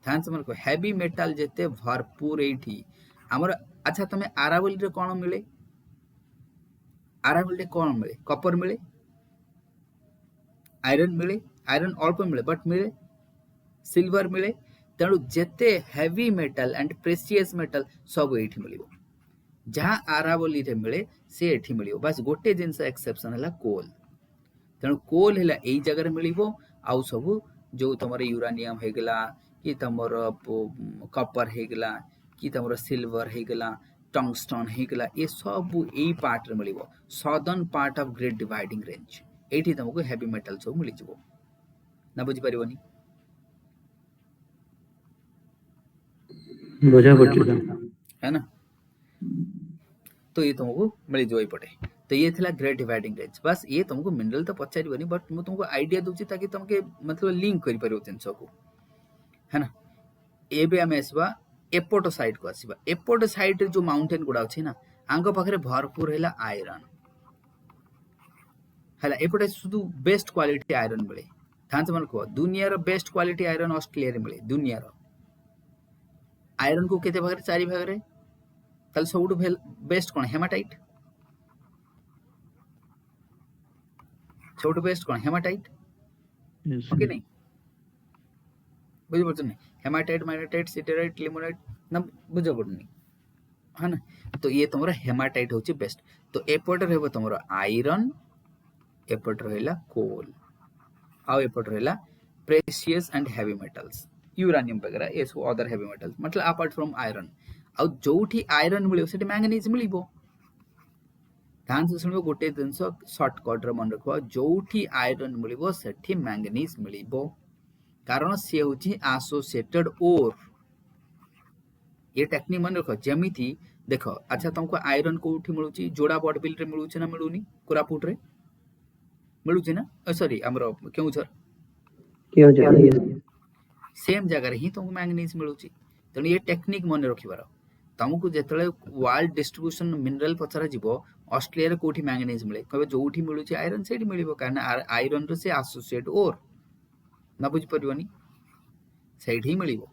[SPEAKER 1] ध्यान से मन को हेवी मेटल जेते भरपूर एठी हमर अच्छा तमे आरावली रे कोन मिले आरावली रे कोन मिले कॉपर मिले आयरन अल्प मिले बट मिले सिल्वर मिले तेणु जेते heavy metal and precious metal सब एठी मिलिबो जहाँ आरावली रे मिले से एठी मिलिबो बस गोटे जिंस एक्सेप्शन हला कोल तेणु कोल हला एई जगह रे मिलिबो आउ सब जो तमर यूरानियम हेगला कि तमर कॉपर हेगला कि तमर सिल्वर हेगला टंगस्टन हेगला ये सब एई पार्ट रे मिलिबो southern part of great dividing range एठी तुमको हेवी मेटल सब मिली जिवो ना बुझी परिबनी
[SPEAKER 4] बुझा पड़छ सर
[SPEAKER 1] है ना तो ये तुमको मिल जो पटे तो ये थिला ग्रेट डिवाइडिंग रेंज बस ये तुमको मिनरल तो पचारिबनी बट मु तुमको आईडिया दूची ताकि तुमके मतलब लिंक करि परियो जिंस को है ना एबे हम आसबा एपोट साइड को आसीबा एपोट साइड रे जो माउंटेन गुडा अछि ना आंग पाखरे भरपूर हैला आयरन हैला एपोटे सुदु बेस्ट क्वालिटी आयरन मिले थांत मन को दुनिया रो बेस्ट क्वालिटी आयरन ऑस्ट्रेलिया रे मिले दुनिया रो आयरन को केते भाग रे चारि भाग रे ताल सबुठु बेस्ट कोन हेमाटाइट सबुठु बेस्ट कोन हेमाटाइट ओके नहीं बुझ पड़छ नहीं हेमाटाइट माइनेटाइट सिटेराइट लिमोनाइट ना बुझ पड़नी है ना तो ये तुमरा हेमाटाइट होची बेस्ट तो एपोट रहबो तुमरा आयरन एपोट रहला कोल आ एपोट रहला precious and heavy metals uranium वगैरह ये सब अदर हेवी मेटल्स मतलब अपार्ट फ्रॉम आयरन आ जोठी आयरन मिलियो सेठी मैंगनीज मिलिबो ध्यान से सुनिबो गोटे जिंस शॉर्टकट रे मन रखो जोठी आयरन मिलिबो सेठी मैंगनीज मिलिबो कारण से होची एसोसिएटेड ओर ये टेक्निक मन रखो जेमिति देखो अच्छा तुमको आयरन कोठी मिलुची जोड़ा बॉडबिल रे मिलुची ना मिलुनी कोरापुट रे मिलुची ना सॉरी हमरो केउझर सेम जगह रे ही तुमको मैंगनीज मिलुची तने ये टेक्निक मन रखिबार तुमको जेतले वर्ल्ड डिस्ट्रीब्यूशन मिनरल पचरा जीवो ऑस्ट्रेलिया रे कोठी मैंगनीज मिले कबे जोठी मिलुची आयरन सेठी मिलिबो कारण आयरन रो से एसोसिएट ओर ना बुझ परिबनी सेठी ही मिलिबो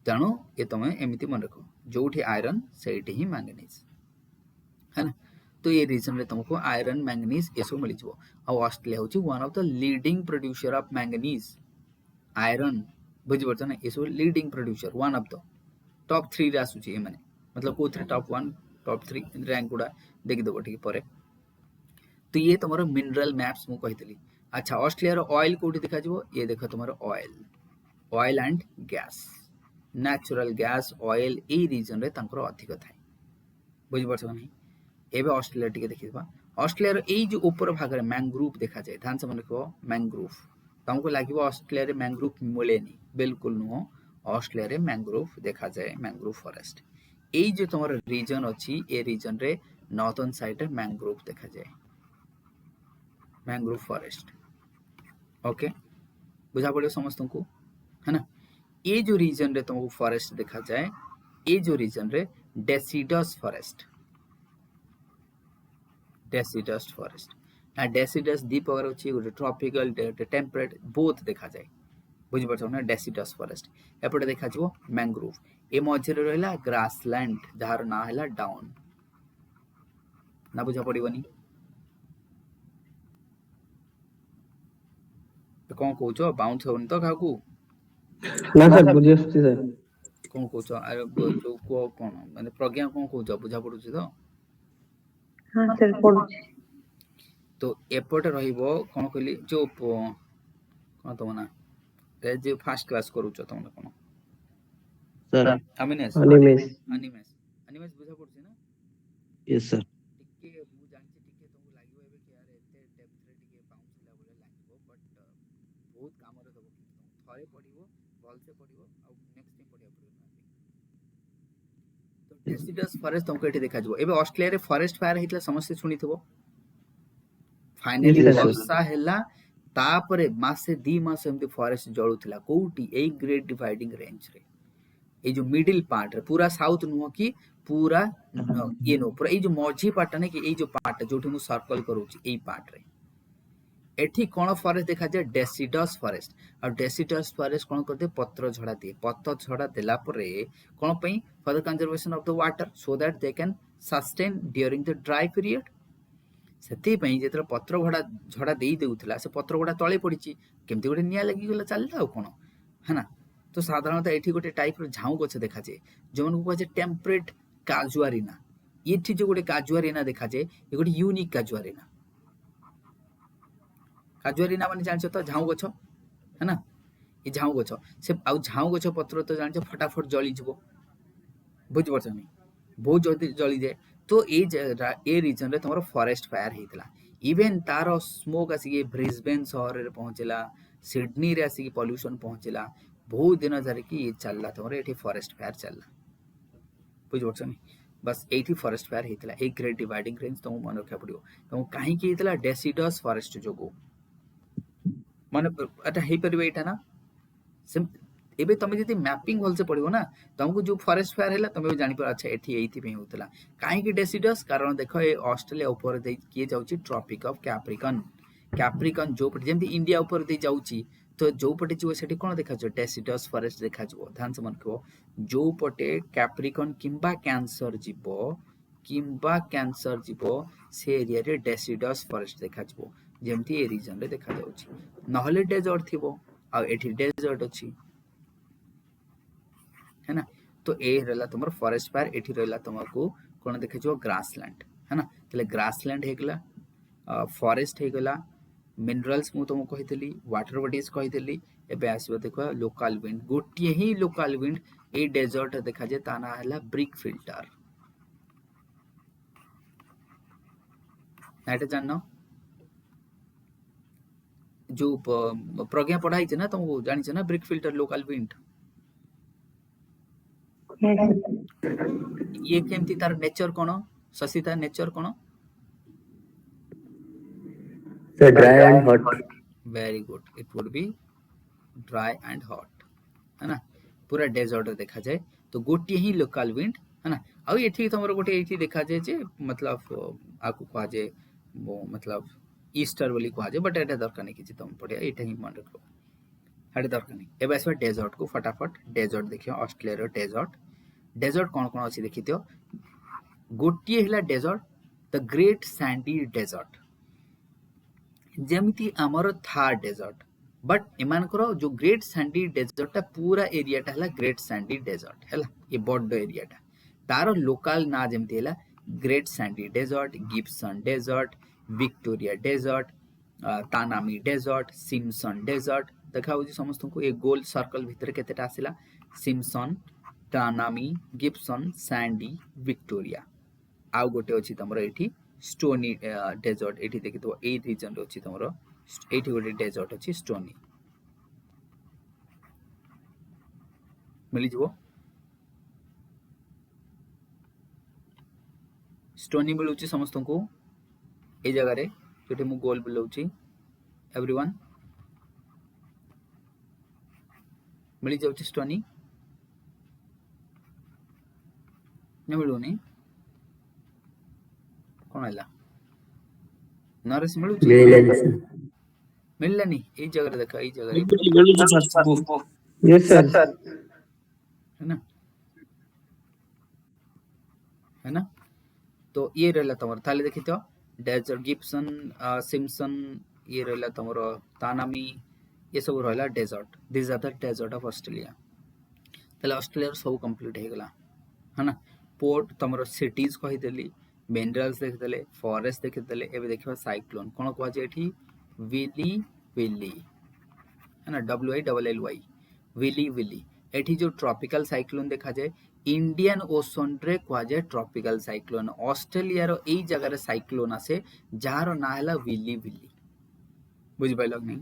[SPEAKER 1] तेणु ये तुम एमती मन रखो जोठी आयरन सेठी ही मैंगनीज है ना तो ये रीजन रे तुमको आयरन मैंगनीज एसो मिल जिवो आ ऑस्ट्रेलिया होची one of the leading producer of manganese iron बुझ पड़छ ना एसो leading producer one of the top 3 रे आसुची माने मतलब को टॉप 1 टॉप 3 रैंक गुडा देखि दबो ठीक परे तो ये तुम्हारा मिनरल मैप्स मु कहितली अच्छा ऑस्ट्रेलिया रो ऑयल कोठी देखा जिवो ये देखो तुम्हारा oil and gas natural gas oil ए रीजन रे तंकर अधिक थाए बुझ पड़छ नहीं एबे ऑस्ट्रेलिया टिके देखिबा ऑस्ट्रेलिया रो ए जो ऊपर भाग रे मैंग्रोव देखा जाय ध्यान से मन को मैंग्रोव तुमको लागिबो ऑस्ट्रेलिया रे मैंग्रोव मिलेनी बिल्कुल नो ऑस्ट्रेलिया रे मैंग्रोव देखा जाय मैंग्रोव फॉरेस्ट ए जो तुम्हारा रीजन अछि ए रीजन रे नॉर्थर्न साइड रे मैंग्रोव देखा जाय मैंग्रोव फॉरेस्ट ओके बुझा पड़े समस्त को है ना ये जो रीजन रे तुमको फॉरेस्ट देखा जाए ये जो रीजन रे डेसिडस फॉरेस्ट ना डेसिडस दी प्रकार अछि गोटे ट्रॉपिकल टेम्परेट बोथ देखा जाए बुझ पड़छ ना डेसिडस फॉरेस्ट एपटे देखा जिवो मैंग्रोव ए मझे रहला ग्रासलैंड जहार ना हैला डाउन ना बुझा पड़िबनी तो कौन कहूछ बाउंस होनी तो काकू
[SPEAKER 5] ना सर बुझि आछी सर
[SPEAKER 1] कौन कहूछ अरे जो को कोन माने प्रज्ञा कौन कहूछ बुझा पड़ुछ तो
[SPEAKER 3] हाँ सर पढ़ुଛି
[SPEAKER 1] तो एपटे रहिबो कोन कहली जो कोन तो ना ए जे फर्स्ट क्लास करूछ तुम कोन
[SPEAKER 6] सर
[SPEAKER 1] अनिमेश बुझा पड़ुछ ना
[SPEAKER 6] यस सर
[SPEAKER 1] टिके मु जानछि टिके तुमको लागिबो एबे कि यार एते डेप्थ रे टिके बाउंस हिला बोले लागिबो बट बहुत काम रे दबो थरे पढिबो भल से पढिबो आ नेक्स्ट टाइम पढिया पड़िबो तो डेसिडस फॉरेस्ट तुमको एठी देखा जबो एबे ऑस्ट्रेलिया रे फॉरेस्ट फायर हितला समस्या सुनिथबो फाइनली
[SPEAKER 6] Yes, sir.
[SPEAKER 1] वर्षा हैला तापरे मासे 2 मास एमती फॉरेस्ट जळुथिला कोउटी ए ग्रेट डिवाइडिंग रेंज रे ए जो मिडिल पार्ट रे पूरा साउथ नुह की पूरा ये नो पूरा ए जो मझी पार्ट ने कि ए जो पार्ट जोठी मु सर्कल करूची ए पार्ट रे एठी कोन फॉरेस्ट देखा जाय डेसिडस फॉरेस्ट और डेसिडस फॉरेस्ट कोन करते पत्र झड़ा दिए पत्र झड़ा देला परे कोन पई for the conservation of the water so that they can sustain during the dry period सेती पई जेतरा पत्र झड़ा देई देउथला से पत्र गुडा तळे पडिची केमती गोटे निया लागि गेला चलला कोन है ना तो साधारणतः एठी गोटे टाइप रो झाऊ गछ देखा जाए जो मन को कहे टेम्परेट काजुआरिना एठी जो गोटे काजुआरिना देखा जाए ये गोटे यूनिक काजुआरिना माने जान तो झाऊ गछ है ना ये झाऊ गछ से आ झाऊ गछ पत्र तो जान फटाफट जली जीवो बुझ परछ नहीं बहुत जल्दी जली जाए तो ए रीजन रे तमरो फॉरेस्ट फायर हेतला इवन तार स्मोक आसी ब्रिस्बेन शहर रे पहुंचला सिडनी रे आसी पॉल्यूशन पहुंचला बहुत दिन धरि कि ये चलला तमरो एठी फॉरेस्ट फायर चलला बुझ परछ नहीं बस एठी फॉरेस्ट फायर हेतला ए ग्रेट डिवाइडिंग रेंज तुम मन रखा पड़ियो तुम काहे कि हेतला डेसिडस फॉरेस्ट जोगो माने एटा हे परबे एटा ना सिम एबे तमे जति मैपिंग होल से पड़ियो ना तुमको जो फॉरेस्ट फायर हैला तमे जानि पर अच्छा एठी एथि पे होतला काहे कि डेसिडस कारण देखो ए ऑस्ट्रेलिया ऊपर दे किए जाउची ट्रॉपिक ऑफ कैप्रिकॉन जो पटे जेमति इंडिया ऊपर दे जाउची तो जो पटे जो सेठी कोन देखा जो डेसिडस फॉरेस्ट देखा जो ध्यान से मन को जो पटे कैप्रिकॉन किंबा कैंसर जीवो से एरिया रे डेसिडस फॉरेस्ट देखा जो जेमति ए रीजन रे देखा जाउची नहले डेजर्ट थिबो आ एठी डेजर्ट अछि है ना तो ए रहला तुमर फॉरेस्ट फायर एठी रहला तुमको कोन देखे जो ग्रासलैंड है ना तले ग्रासलैंड हेगला फॉरेस्ट हेगला मिनरल्स मु तुमको कहितली वाटर बॉडीज कहितली एबे आसीबो देखो लोकल विंड गोटिए ही लोकल विंड ए डेजर्ट देखा जे ताना हला ब्रिक फिल्टर नाइट जाननो जो प्रज्ञा पढ़ाई छे ना तुमको जानि छे ना ब्रिक फिल्टर लोकल विंड ये केमती तार नेचर कोन ससीता नेचर कोन
[SPEAKER 4] sir dry and hot
[SPEAKER 1] very good it would be dry and hot है ना पूरा डेजर्ट देखा जाए तो गोटे ही लोकल विंड है ना आ एठी तमरो गोटे एठी देखा जाए जे मतलब आकु कहा जाए वो मतलब ईस्टर बोली कहा जाए बट एटा दरकार नहीं किछि तुम पड़े एटा ही मन रखो हेड दरकार नहीं एबे आसबा डेजर्ट को फटाफट डेजर्ट देखियो ऑस्ट्रेलिया रो डेजर्ट कौन कौन अच्छी देखी थो गोटे है desert the Great Sandy Desert जमती आमर था डेजर्ट बट एमान जो ग्रेट सैंडी डेजर्ट पूरा एरिया टा ग्रेट सैंडी डेजर्ट है ये बड़ एरिया टा तार लोकल ना जमती है Great Sandy Desert Gibson Desert Victoria Desert Tanami Desert Simpson Desert देखा समस्त को एक गोल सर्कल भितर केतेटा आसिला Simpson Tanami Gibson Sandy Victoria आउ गोटे अछि तमरो एठी स्टोनी डेजर्ट एठी देखितो ए रीजन रे अछि तमरो एठी गोटे डेजर्ट अछि स्टोनी मिली जबो स्टोनी मिलुची समस्त को ए जगह रे जोटे मु गोल बुलाउची एवरीवन मिली जाउची स्टोनी न मिलुनी कोन हैला नरेश मिलुची मिललानी ए जगह रे देखा ए जगह रे
[SPEAKER 5] यस सर
[SPEAKER 1] है ना तो ये रहला तमर ताले देखि तो डेजर्ट गिब्सन सिम्पसन ये रहला तमर तानामी ये सब रहला desert this are the desert of Australia ताले ऑस्ट्रेलिया सब कंप्लीट हे गला है ना पोर्ट तमर सिटीज कहि देली मिनरल्स देख देले फॉरेस्ट देख देले एबे देखबा साइक्लोन कोन कहै छै एठी विली है ना WILLY विली एठी जो ट्रॉपिकल साइक्लोन देखा जाए इंडियन ओशन रे कहै छै ट्रॉपिकल साइक्लोन ऑस्ट्रेलिया रो एई जगह रे साइक्लोन आसे जार ना हला विली बुझ पाइलो नहीं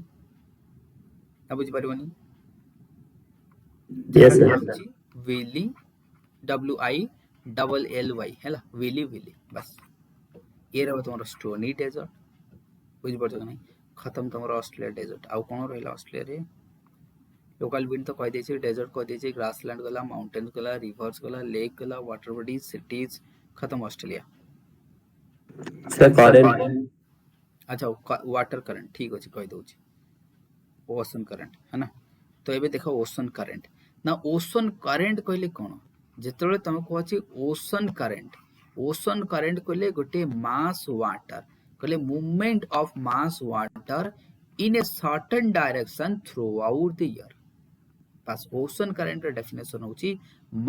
[SPEAKER 1] आ बुझ पारिबनी
[SPEAKER 4] यस सर
[SPEAKER 1] विली WILLY हैला विली बस ये रहो तुम्हारा स्टोनी डेजर्ट बुझ पड़छ नहीं खत्म तुम्हारा ऑस्ट्रेलिया डेजर्ट आउ कोन रहला ऑस्ट्रेलिया रे लोकल विंड तो कह देछि डेजर्ट कह देछि ग्रासलैंड गला माउंटेन्स गला रिवर्स गला लेक गला वाटर बॉडीज सिटीज खत्म ऑस्ट्रेलिया
[SPEAKER 4] सर करंट
[SPEAKER 1] अच्छा वाटर करंट ठीक अछि कह दोछि ओशन करंट है ना तो एबे देखो ओशन करंट ना ओशन करंट कहले कोन जेतले तमे कहै छी ओशन करंट कहले गोटे मास वाटर कहले movement of mass water in a certain direction throughout the year pass ocean current ର डेफिनेशन होची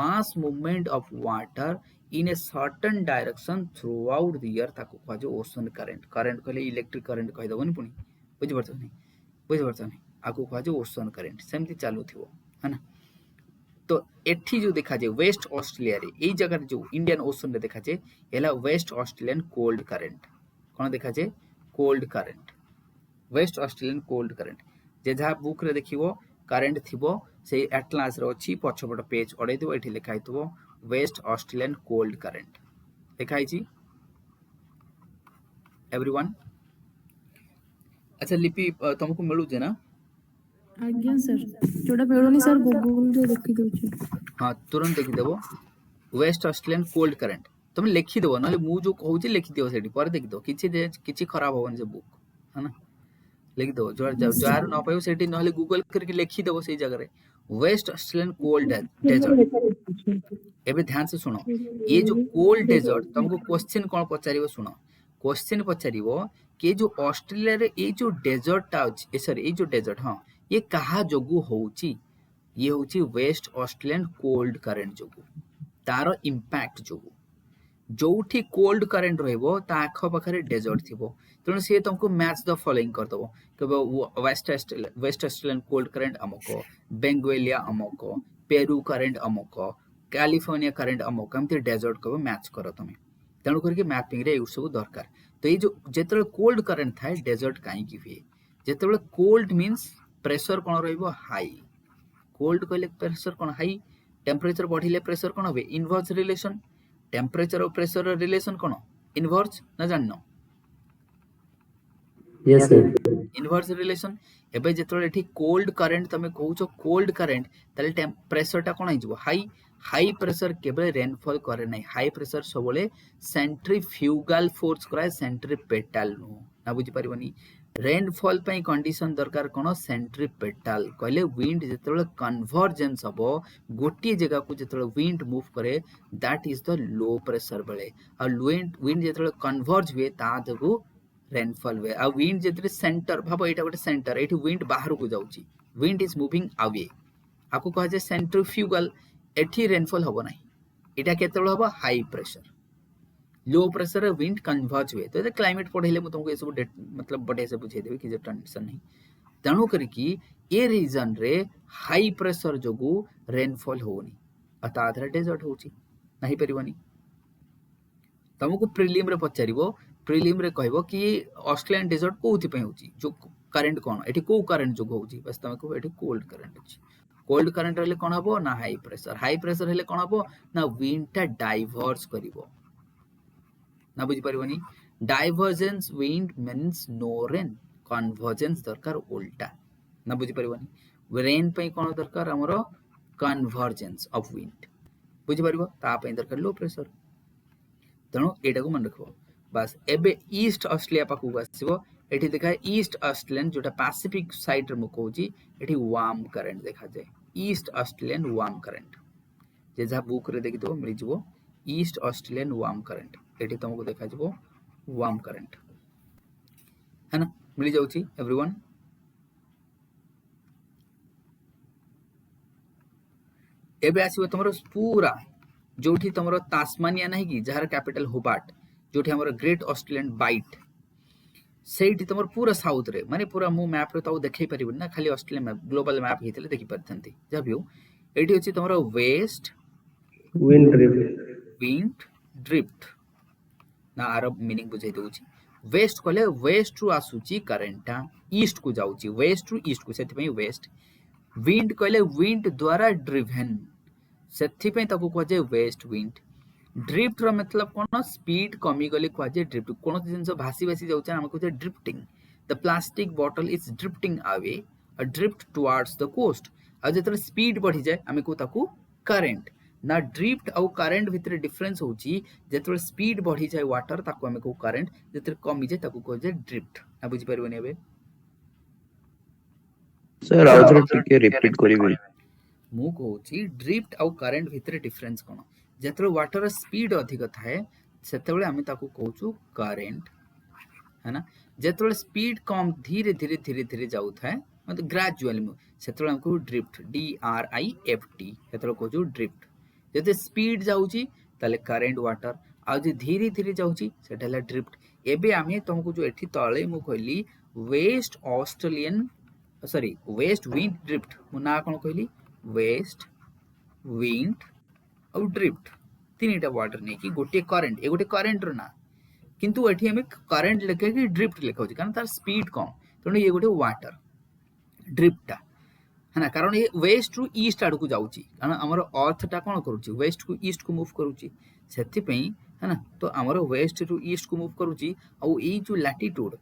[SPEAKER 1] mass movement of water in a certain direction through out the year ताको कह जे ओशन करंट करंट कहले electric current कहि दबनी पुनी बुझि परछनी आको कह जे ओशन करंट सेमती चालू थिवो है ना। तो एठी जो देखा जे वेस्ट ऑस्ट्रेलिया रे एई जगह जो इंडियन ओशन रे देखा जे एला वेस्ट ऑस्ट्रेलियन कोल्ड करंट कोन देखा जे cold current West Australian cold current जे जहा बुक रे देखिवो करंट थिवो से एटलास रे अछि पछपट पेज अडै दिवो एठी लिखा हितबो वेस्ट ऑस्ट्रेलियन कोल्ड करंट लिखा हिची एवरीवन। अच्छा लिपि तुमको मिलु जे ना
[SPEAKER 7] आज्ञा सर जोड़ा मिलुनी सर गूगल रे देखि दउची
[SPEAKER 1] हां तुरंत देखि देबो वेस्ट ऑस्ट्रेलियन कोल्ड करंट तुम लिखि देबो नले मु जो कहू जे लिखि दियो सेठी पर देखि दो किछि खराब होबन जे बुक है ना लिखि दो जो जार न पायो सेठी नले गूगल करके लिखि देबो सेई जगह रे वेस्ट ऑस्ट्रेलियन कोल्ड डेजर्ट। एबे ध्यान से सुनो ये जो कोल्ड डेजर्ट तुमको क्वेश्चन कोन पचारिबो सुनो क्वेश्चन पचारिबो कि जो ऑस्ट्रेलिया रे ए जो डेजर्ट ता अछि सॉरी ए जो डेजर्ट हां ये कहा जोगु होउची ये होउची वेस्ट ऑस्ट्रेलियन कोल्ड करंट जोगु तारो इंपैक्ट जोगु जोठी कोल्ड करंट रहइबो ता आख पाखरे डेजर्ट थिबो तण से तुमको मैच द फॉलोइंग कर दबो कि वेस्ट ऑस्ट्रेलियन कोल्ड करंट अमको बेंगुएलिया अमको पेरू करंट अमको कैलिफोर्निया करंट अमको हमते डेजर्ट को मैच करो तुम तण करके मैपिंग रे सब दरकार। तो ये जो जेतले कोल्ड करंट थाए डेजर्ट काई की हुए जेतले कोल्ड मींस प्रेशर कोन रहइबो हाई कोल्ड कहले प्रेशर कोन हाई टेम्परेचर बढ़िले प्रेशर कोन होबे इनवर्स रिलेशन टेम्परेचर और प्रेशर रिलेशन कोन इनवर्स न जाननो
[SPEAKER 4] यस सर
[SPEAKER 1] इनवर्स रिलेशन एबे जेतले एठी कोल्ड करंट तमे कहउछो कोल्ड करंट तले प्रेशर टा कोन हिजबो हाई हाई प्रेशर केवल रेनफॉल करे नै हाई प्रेशर सबले सेंट्रीफ्यूगल फोर्स कराए सेंट्रीपेटल नो ना बुझी परिबनी रेनफॉल पई कंडीशन दरकार कोन सेंट्रीपेटल कहले विंड जेतले कन्वर्जेंस हबो गोटी जगह को जेतले विंड मूव करे that is the low pressure बेले आ विंड जेतले कन्वर्ज हुए ता जगु रेनफॉल हुए आ विंड जेतले सेंटर भाबो एटा गोटे सेंटर एठी विंड बाहर को जाउची विंड इज मूविंग अवे आको कह जे सेंट्रीफ्यूगल एठी रेनफॉल हबो नै एटा केतले हबो high pressure low pressure wind converge हुए तो क्लाइमेट पढ़ेले मु तुमको ए सब मतलब बडे से बुझे देबे कि जे टेंशन नहीं तणु करी कि ए रीजन रे हाई प्रेशर जोगु रेनफॉल होनी अताधर डेजर्ट होची नहीं परिबनी तुमको प्रीलिम रे पचारिबो प्रीलिम रे कहबो कि ऑस्ट्रेलियन डेजर्ट कोथि पे होची जो करंट कोन एठी को करंट जो होची बस तुमको एठी कोल्ड करंट होची कोल्ड करंट रहले कोन हबो ना हाई प्रेशर हेले कोन हबो ना विंड टा डाइवर्स करिवो ना बुझी परिबनी divergence wind means no rain convergence दरकार उल्टा ना बुझी परिबनी रेन पे कोन दरकार हमरो कन्वर्जेंस ऑफ विंड बुझी परिबो ता पे दरकार लो प्रेशर तणो एटा को मन रखबो बस एबे ईस्ट ऑस्ट्रेलिया पाकु आसीबो एठी देखा ईस्ट ऑस्ट्रेलियन जोटा पैसिफिक साइड रे मु कहूची एठी वार्म करंट देखा जाय ईस्ट ऑस्ट्रेलियन वार्म करंट जे जा बुक रे देखि दो मिल जिवो ईस्ट ऑस्ट्रेलियन वार्म करंट एठी तुमको देखा जिवो वार्म करंट है ना मिल जाउची एवरीवन। एबे आसीबो तमरो पूरा जोठी तमरो तास्मानिया नहीं कि जहार कैपिटल होबार्ट जोठी हमर ग्रेट ऑस्ट्रेलियन बाइट सेठी तमर पूरा साउथ रे माने पूरा मु मैप रे ताऊ देखै परिबन ना खाली ऑस्ट्रेलिया मैप ग्लोबल मैप हेतले देखि परथंती जबियो एठी होची तमरो वेस्ट विंड ड्रिफ्ट ना अरब मीनिंग बुझाई दउची वेस्ट कहले वेस्ट टू आसुची करंटा ईस्ट को जाउची वेस्ट टू ईस्ट को सेति पई वेस्ट विंड कहले विंड द्वारा ड्रिवन सेति पई ताको कह जे वेस्ट विंड ड्रिफ्ट रो मतलब कोन स्पीड कमी गले कह जे ड्रिफ्ट कोन जिंस भासी भासी जाउचा हम कह जे drifting the plastic bottle is drifting away a drift towards the coast आ जेतर स्पीड बढ़ी जाए हम को ताको करंट ना ड्रिफ्ट और करंट भितर डिफरेंस होची जेतर स्पीड बढ़ी जाए वाटर ताको हम को करंट जेतर कमी जाए ताको कह जे ड्रिफ्ट ना बुझी परबनी एबे
[SPEAKER 6] सर आउटर टिके रिपीट करिबे
[SPEAKER 1] मु कहूची ड्रिफ्ट और करंट भितर डिफरेंस कोन जेतर वाटर स्पीड अधिक थाए सेतेबेले हम ताको कहूचु करंट है ना जेतर स्पीड कम धीरे धीरे धीरे धीरे जाउ थाए मतलब ग्रेजुअली सेतବେଳେ हमको ड्रिफ्ट DRIFT सेतବେଳେ कहू ड्रिफ्ट जते स्पीड जाउची ताले करेंट वाटर आ जे धीरे धीरे जाउची सेटा हला ड्रिफ्ट एबे आमे तुमको जो एठी तळे मु कहली waste Australian sorry west wind drift मु ना कोन कहली वेस्ट विंड और ड्रिफ्ट तीनटा वाटर नहीं कि गोटे करेंट ए गोटे करेंट रो ना किंतु एठी हमें करेंट लेके कि ड्रिफ्ट लेखा होची कारण तार स्पीड कम तेणु ये गोटे वाटर ड्रिफ्टा है ना कारण ये वेस्ट रु ईस्ट आड़ को जाउची कारण हमर अर्थ टा कोन करूची वेस्ट को ईस्ट को मूव करूची सेति पई है ना तो हमर वेस्ट रु ईस्ट को मूव करूची और ई जो लैटिट्यूड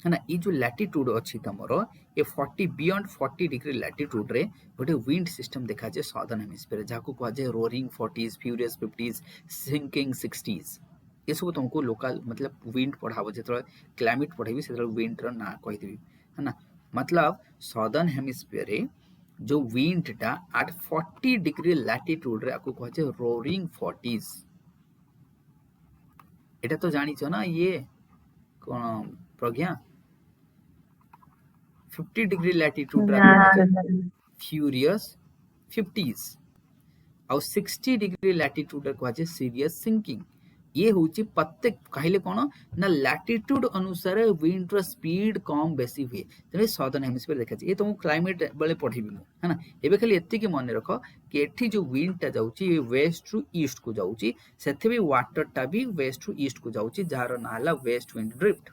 [SPEAKER 1] है ना ई जो लैटिट्यूड अछि तमरो ये 40 बियॉन्ड 40 डिग्री लैटिट्यूड रे गोटे विंड सिस्टम देखा जे सदर्न हेमिस्फीयर जाको कहा जे roaring 40s furious 50s sinking 60s ये सब तुमको लोकल मतलब विंड पढ़ाबो जेतरो क्लाइमेट पढ़ेबी सेतरो विंड रो ना कहि देबी है ना मतलब सदर्न हेमिस्फीयर रे जो विंड टा एट 40 डिग्री लैटिट्यूड रे आको कहा जे रोरिंग 40s एटा तो जानि छ ना ये कोन प्रज्ञा 50 डिग्री लैटिट्यूड फ्यूरियस 50s और 60 डिग्री लैटिट्यूड को सीरियस सिंकिंग ये होची प्रत्येक कहले कोन ना लैटिट्यूड अनुसार विंड रो स्पीड कम बेसी हुए तने सदर्न हेमिस्फीयर देखा ये तुम क्लाइमेट बेले पढ़ीबी मु है ना एबे खाली एत्ती के मन रख कि एठी जो विंड टा जाउची वेस्ट टू ईस्ट को जाउची सेथे भी वाटर टा भी वेस्ट टू ईस्ट को जाउची जार ना हला वेस्ट विंड ड्रिफ्ट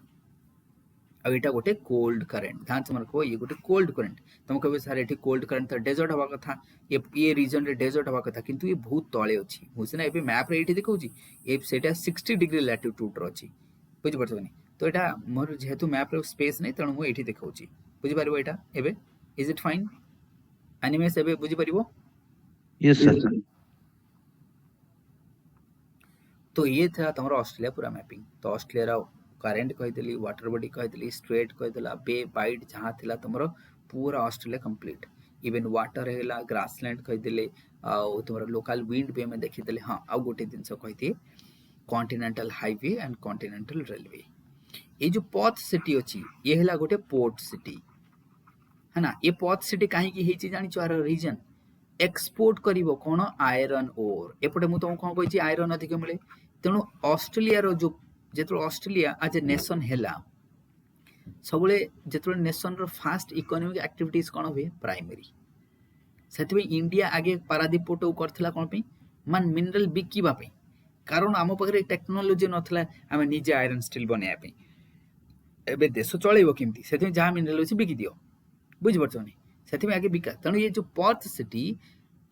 [SPEAKER 1] अब एटा गोटे कोल्ड करंट ध्यान से मन रखो ये गोटे कोल्ड करंट तुम कहबे सर एठी कोल्ड करंट त डेजर्ट हवा कथा ये रीजन रे डेजर्ट हवा कथा किंतु ये बहुत तळे अछि मुसिना एबे मैप रे एठी देखौची ए सेटा 60 डिग्री लैटिट्यूड रो अछि बुझि परछो नि तो एटा मोर जेहेतु मैप रे स्पेस नै तणु मु एठी देखौची बुझि परबो एटा एबे इज इट फाइन एनिमेस एबे बुझि परबो
[SPEAKER 6] यस सर
[SPEAKER 1] तो ये था तमरो ऑस्ट्रेलिया पूरा मैपिंग तो ऑस्ट्रेलिया रो करेंट कहिदली वाटर बॉडी कहिदली स्ट्रेट कहिदला बे बाइट जहां थिला तमरो पूरा ऑस्ट्रेलिया कंप्लीट इवन वाटर हेला ग्रासलैंड कहिदले आ तमरो लोकल विंड बे में देखिदले हां आ गोटे दिनस कहिते continental highway and continental railway ये जो पॉथ सिटी अछि ये हेला गोटे पोर्ट सिटी है ना ये पॉथ सिटी काहे की हेची जानि चार रीजन एक्सपोर्ट करिवो कोन आयरन ओर एपटे मु तुम कोन कहिची आयरन अधिक मिले तेणु ऑस्ट्रेलिया रो जो जेतो ऑस्ट्रेलिया आज ए नेशन हेला सबले जेतो नेशन रो फास्ट इकोनॉमिक एक्टिविटीज कोन होय प्राइमरी सेतबे इंडिया आगे पारादीप पोटो करथला कोन पे मान मिनरल बिकिबा पे कारण आम पाखरे टेक्नोलॉजी नथला हम निजे आयरन स्टील बनाया पे एबे देश चलेबो केमती सेतबे जा मिनरल अछि बिकि दियो बुझ परछनी सेतबे आगे बिका तनु ये जो पॉथ सिटी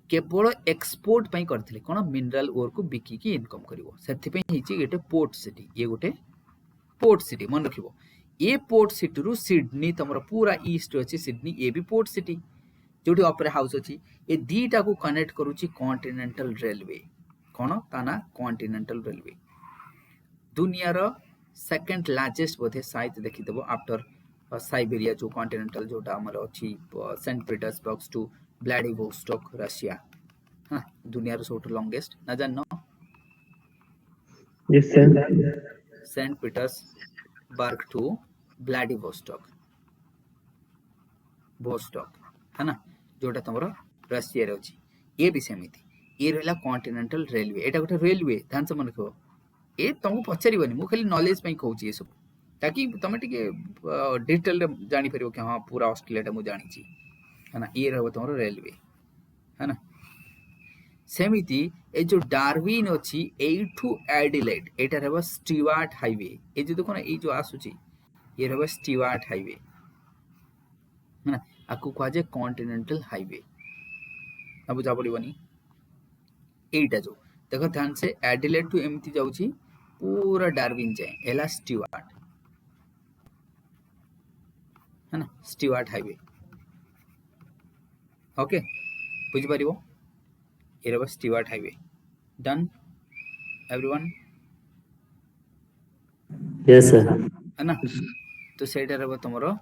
[SPEAKER 1] केवल एक्सपोर्ट पई करथिले कोन मिनरल ओर को बिकी की इनकम करिवो सेथि पई हिची एटे पोर्ट सिटी ये गोटे पोर्ट सिटी मन रखिवो ये पोर्ट सिटी रु सिडनी तमरो पूरा ईस्ट अछि सिडनी ये भी पोर्ट सिटी जोटी ओपेरा हाउस अछि ये दीटा को कनेक्ट करूची कॉन्टिनेंटल रेलवे कोन ताना कॉन्टिनेंटल रेलवे दुनिया रो सेकंड लार्जेस्ट बोथे साइट देखि देबो आफ्टर साइबेरिया जो कॉन्टिनेंटल जोटा हमर अछि Saint Petersburg to Vladivostok Russia हां दुनिया रो सबटो लॉन्गेस्ट ना जाननो
[SPEAKER 4] yes sir
[SPEAKER 1] Saint Petersburg to Vladivostok है ना जोटा तमरो रशिया रे अछि ये भी सेमिति ये रहला कॉन्टिनेंटल रेलवे एटा गोटे रेलवे ध्यान से मन रखो ए तुमको पचारिबनी मु खाली नॉलेज पई कहूची ए सब ताकि तमे टिके डिटेल रे जानि परिबो कि हां पूरा ऑस्ट्रेलिया टा मु जानि छी है ना ये रहबो तमरो रेलवे है ना सेमिति ए जो डार्विन अछि एठू एडिलेड एटा रहबो स्टीवार्ट हाईवे ए जो देखो ना ए जो आसुची ये रहबो स्टीवार्ट हाईवे है ना आकु कहा कॉन्टिनेंटल हाईवे अब जा पड़िबनी एटा जो देखो ध्यान से एडिलेड टू एमती जाउची पूरा डार्विन जाए एला स्टीवार्ट है ना स्टीवार्ट हाईवे ओके बुझि परिबो ए रहबो Stuart Highway done everyone
[SPEAKER 4] yes sir
[SPEAKER 1] है ना तो सेटा रहबो तमरो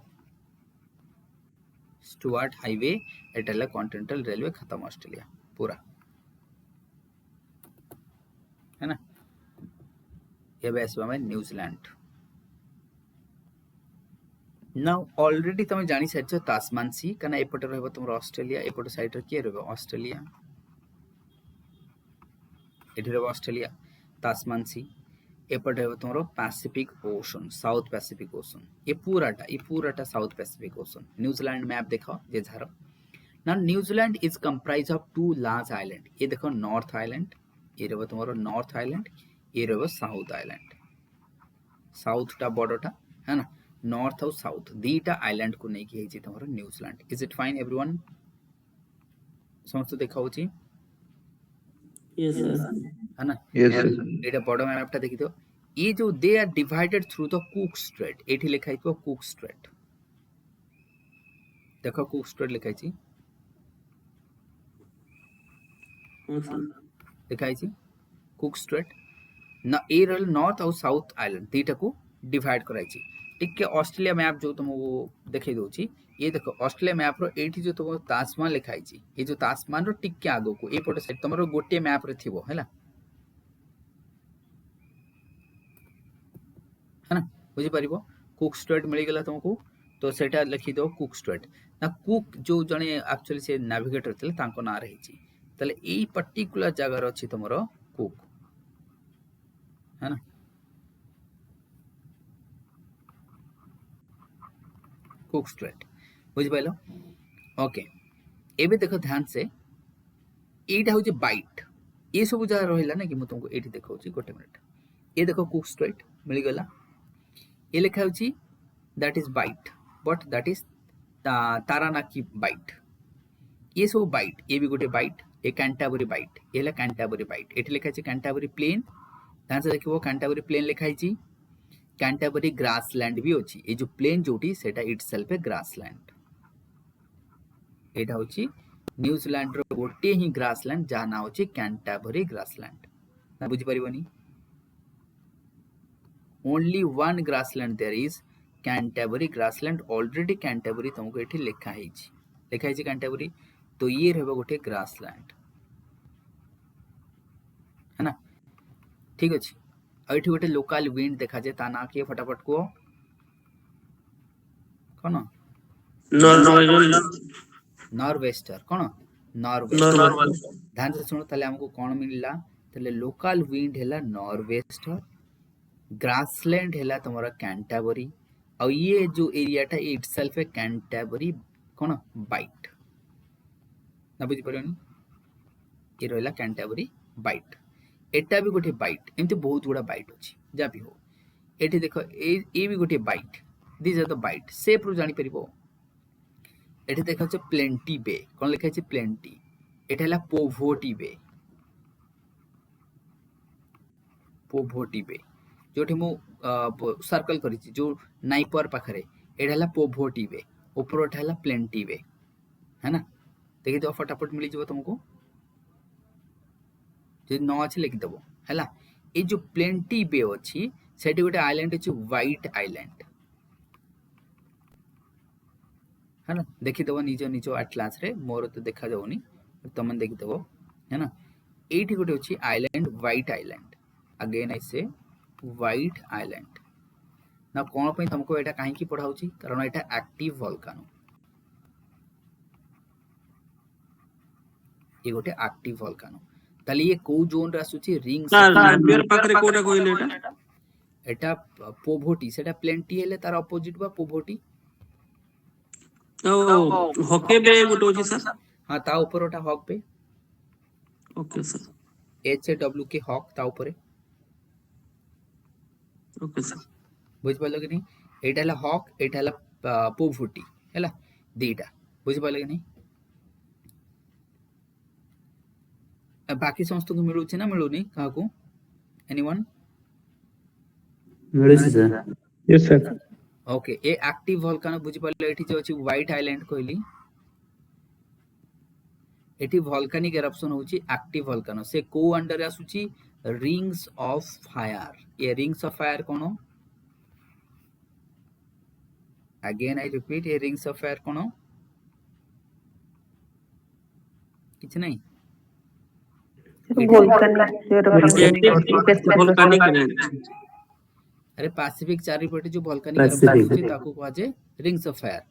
[SPEAKER 1] स्टीवार्ट हाईवे एटाला कॉन्टिनेंटल रेलवे खत्म ऑस्ट्रेलिया पूरा है ना ये बेस में न्यूजीलैंड नाउ ऑलरेडी तुम जानी सारिछ तास्मान सी कना एपटे रहबो तुमर ऑस्ट्रेलिया एपटे साइड रे के रहबो ऑस्ट्रेलिया एठी रहबो ऑस्ट्रेलिया तास्मान सी एपटे रहबो तुमर Pacific Ocean South Pacific Ocean ये पूराटा South Pacific Ocean New Zealand map देखो जे झारो now New Zealand is comprise of two large island ये देखो नॉर्थ आइलैंड ये रहबो तुमर नॉर्थ आइलैंड ये रहबो साउथ आइलैंड साउथ टा बड़टा है ना नॉर्थ और साउथ दीटा आइलैंड को नहीं कि तुम New Zealand is it fine everyone समस्त देखा होची
[SPEAKER 2] यस सर
[SPEAKER 1] है ना
[SPEAKER 6] Yes, sir.
[SPEAKER 1] एटा बड़ मैपटा देखि तो ये जो they are divided through the Cook Strait एठी लिखा हितो कुक स्ट्रेट देखो कुक स्ट्रेट लिखा हिची
[SPEAKER 2] हां सर
[SPEAKER 1] लिखा हिची कुक स्ट्रेट ना ए रहल नॉर्थ और साउथ आइलैंड दीटा को डिवाइड कराइची टिके ऑस्ट्रेलिया मैप जो तुमको देखै दोची ये देखो ऑस्ट्रेलिया मैप रो एठी जो तुम तास्मान लिखाई छी ये जो तास्मान रो टिके आगो को ए पटे साइड तमरो गोटे मैप रे थिबो हैला है ना बुझी परिबो कुक स्ट्रेट मिल गेला तुमको तो सेटा लिखि दो कुक स्ट्रेट ना कुक जो जने एक्चुअली से नेविगेटर थिले तांको ना रही छी तले एई पर्टिकुलर जगह रो छी तमरो कुक है ना कुक स्ट्रेट बुझ पाइलो ओके एबे देखो ध्यान से एटा हो जे बाइट ये सब जगह रहिला ना कि मु तुमको एठी देखौ छी गोटे मिनिट ये देखो कुक स्ट्रेट मिल गेला ये लिखा होची that is bight but that is Taranaki bight ये सब बाइट ये भी गोटे बाइट ये कैंटाबरी बाइट ये ला कैंटाबरी बाइट एठी लिखा छी कैंटाबरी प्लेन ध्यान से देखिबो कैंटाबरी प्लेन लिखा छी कैंटाबरी ग्रासलैंड भी होची ये जो प्लेन जोटी सेटा इटसेल्फ ए ग्रासलैंड एटा होची न्यूजीलैंड रो गोटे ही ग्रासलैंड जा ना होची कैंटाबरी ग्रासलैंड ना बुझी परिबनी only one grassland there is Canterbury grassland already Canterbury तुमको एठी लिखा है कैंटाबरी तो ये रहबो गोटे ग्रासलैंड है ना ठीक अछि एठी गोटे लोकल विंड देखा जे ता ना के फटाफट को कोन नॉर्वेस्टर कोन नॉर्वेस्टर ध्यान से सुनो ताले हमको कोन मिलला ताले लोकल विंड हैला नॉर्वेस्टर ग्रासलैंड हैला तुम्हारा कैंटाबरी और ये जो एरियाटा इटसेल्फ है कैंटाबरी कोन बाइट ना बुझी परनी ये रहला कैंटाबरी बाइट एटा भी गोटे बाइट एमती बहुत गुड़ा बाइट अछि जा भी हो एठी देखो ए भी गोटे bight this are the bight सेप रु जानि परिबो एठी देखा छ प्लेंटी बे कोन लिखा छै प्लेंटी एटा हला पोभोटी बे जोठी मु सर्कल करी छी जो नाइपर पाखरे एटा हला पोभोटी बे ऊपरटा हला प्लेंटी बे है ना देखि तो फटाफट मिली जबो तुमको जे न अछि लिखि देबो हैला ए जो प्लेंटी बे अछि सेठी गोटे आइलैंड अछि व्हाइट आइलैंड है ना देखि देबो निजो एटलास रे मोर तो देखा जाउनी तमन देखि देबो है ना एठी गोटे अछि island white island again I से व्हाइट आइलैंड ना कोन पई तुमको एटा काहे की पढाउ छी कारण एटा एक्टिव वोल्केनो ये गोटे एक्टिव वोल्केनो ताली ये को जोन रे आसुची रिंग
[SPEAKER 2] नाम्बियर पाखरे कोटा कोइले
[SPEAKER 1] एटा पोभोटी सेटा प्लेंटी हेले तार अपोजिट बा पोभोटी
[SPEAKER 2] ओ हॉके बे गोटो छी सर
[SPEAKER 1] हां ता ऊपर ओटा हॉक पे
[SPEAKER 2] okay sir
[SPEAKER 1] H A W के हॉक ता ऊपर
[SPEAKER 2] ओके सर
[SPEAKER 1] बुझ पालो कि नहीं एटा हला हॉक एटा हला पोभोटी हैला दीटा बुझ पालो कि नहीं बाकी समस्त को मिलु छी ना मिलु नहीं काहा को एनीवन
[SPEAKER 4] मिलुछि sir
[SPEAKER 5] yes sir
[SPEAKER 1] okay a active volcano बुझि पालो एठी जे अछि व्हाइट आइलैंड कहली एठी वोल्केनिक एरप्शन होची एक्टिव वोल्केनो से को अंडर आसुची रिंग्स ऑफ फायर ये रिंग्स ऑफ फायर कोनो अगेन आई रिपीट ये रिंग्स ऑफ फायर कोनो किछ नहीं
[SPEAKER 3] वोल्केनिक
[SPEAKER 2] वोल्केनिक
[SPEAKER 1] अरे पैसिफिक चारिपटे जो वोल्केनिक एरप्शन
[SPEAKER 4] पैसिफिक
[SPEAKER 1] होची ताको कहा जाए रिंग्स ऑफ फायर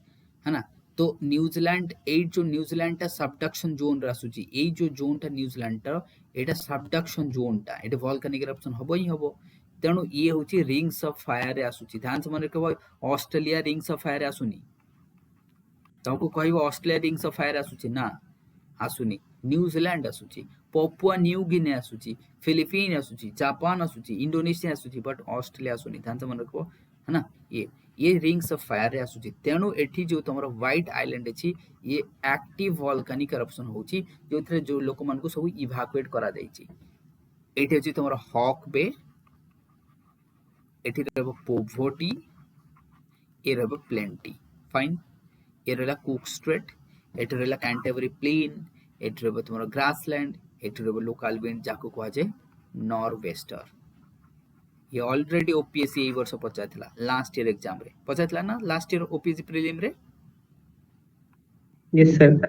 [SPEAKER 1] है ना। तो न्यूजीलैंड एई जो न्यूजीलैंड टा सबडक्शन जोन रे आसुची एई जो जोन टा न्यूजीलैंड टा एटा सबडक्शन जोन टा एटा वोल्केनिक एरप्शन हबो ही हबो। तेणु ये होची रिंग्स ऑफ फायर रे आसुची। ध्यान से मन रखो ऑस्ट्रेलिया रिंग्स ऑफ फायर आसुनी तुमको कहबो ऑस्ट्रेलिया रिंग्स ऑफ फायर आसुची ना आसुनी। न्यूजीलैंड आसुची, पपुआ न्यू गिनी आसुची, फिलिपीन आसुची, जापान आसुची, इंडोनेशिया आसुची, बट ऑस्ट्रेलिया आसुनी। ध्यान से मन रखो है ना। ये रिंग्स ऑफ फायर रे आसुची। तेणु एठी जो तमरो व्हाइट आइलैंड अछि ये एक्टिव वोल्केनिक एरप्शन होची जोथरे जो लोक मन को सब इवाकुएट करा जाईची। एठी अछि तमरो हॉक बे, एठी रहबो पोवर्टी, ए रहबो प्लेंटी। फाइन। ये रहला कुक स्ट्रेट, एठी रहला कैंटरबरी प्लेन, एठी रहबो तमरो ग्रासलैंड, एठी रहबो लोकल विंड जाको कहा जाय नॉर्वेस्टर। ये ऑलरेडी ओपीएससी ए वर्ष पचाइथिला लास्ट ईयर एग्जाम रे पचाइथिला ना लास्ट ईयर ओपीएससी प्रीलिम रे
[SPEAKER 5] यस सर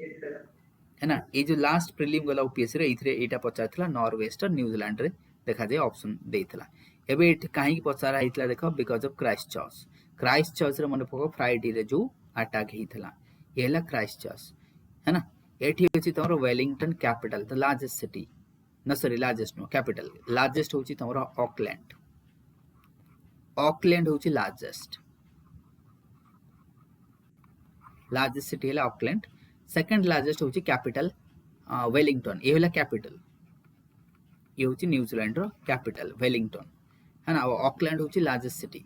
[SPEAKER 1] है ना। ये जो लास्ट प्रीलिम गला ओपीएससी रे इथरे एटा पचाइथिला नॉर्वेस्टर न्यूजीलैंड रे देखा जाय ऑप्शन देइथिला। एबे एठी काहे की पचारा हितला देखो बिकॉज़ ऑफ क्राइस्ट चर्च रे मन पको फ्राइडे रे जो अटैक हितला ये हला क्राइस्ट चर्च है ना। एठी होची तमरो Wellington capital the largest city ना sorry largest no capital largest होची तमरो ऑकलैंड होची लार्जेस्ट सिटी है ऑकलैंड। सेकंड लार्जेस्ट होची कैपिटल वेलिंगटन ये होला कैपिटल ये होची न्यूजीलैंड रो कैपिटल वेलिंगटन है ना। ऑकलैंड होची लार्जेस्ट सिटी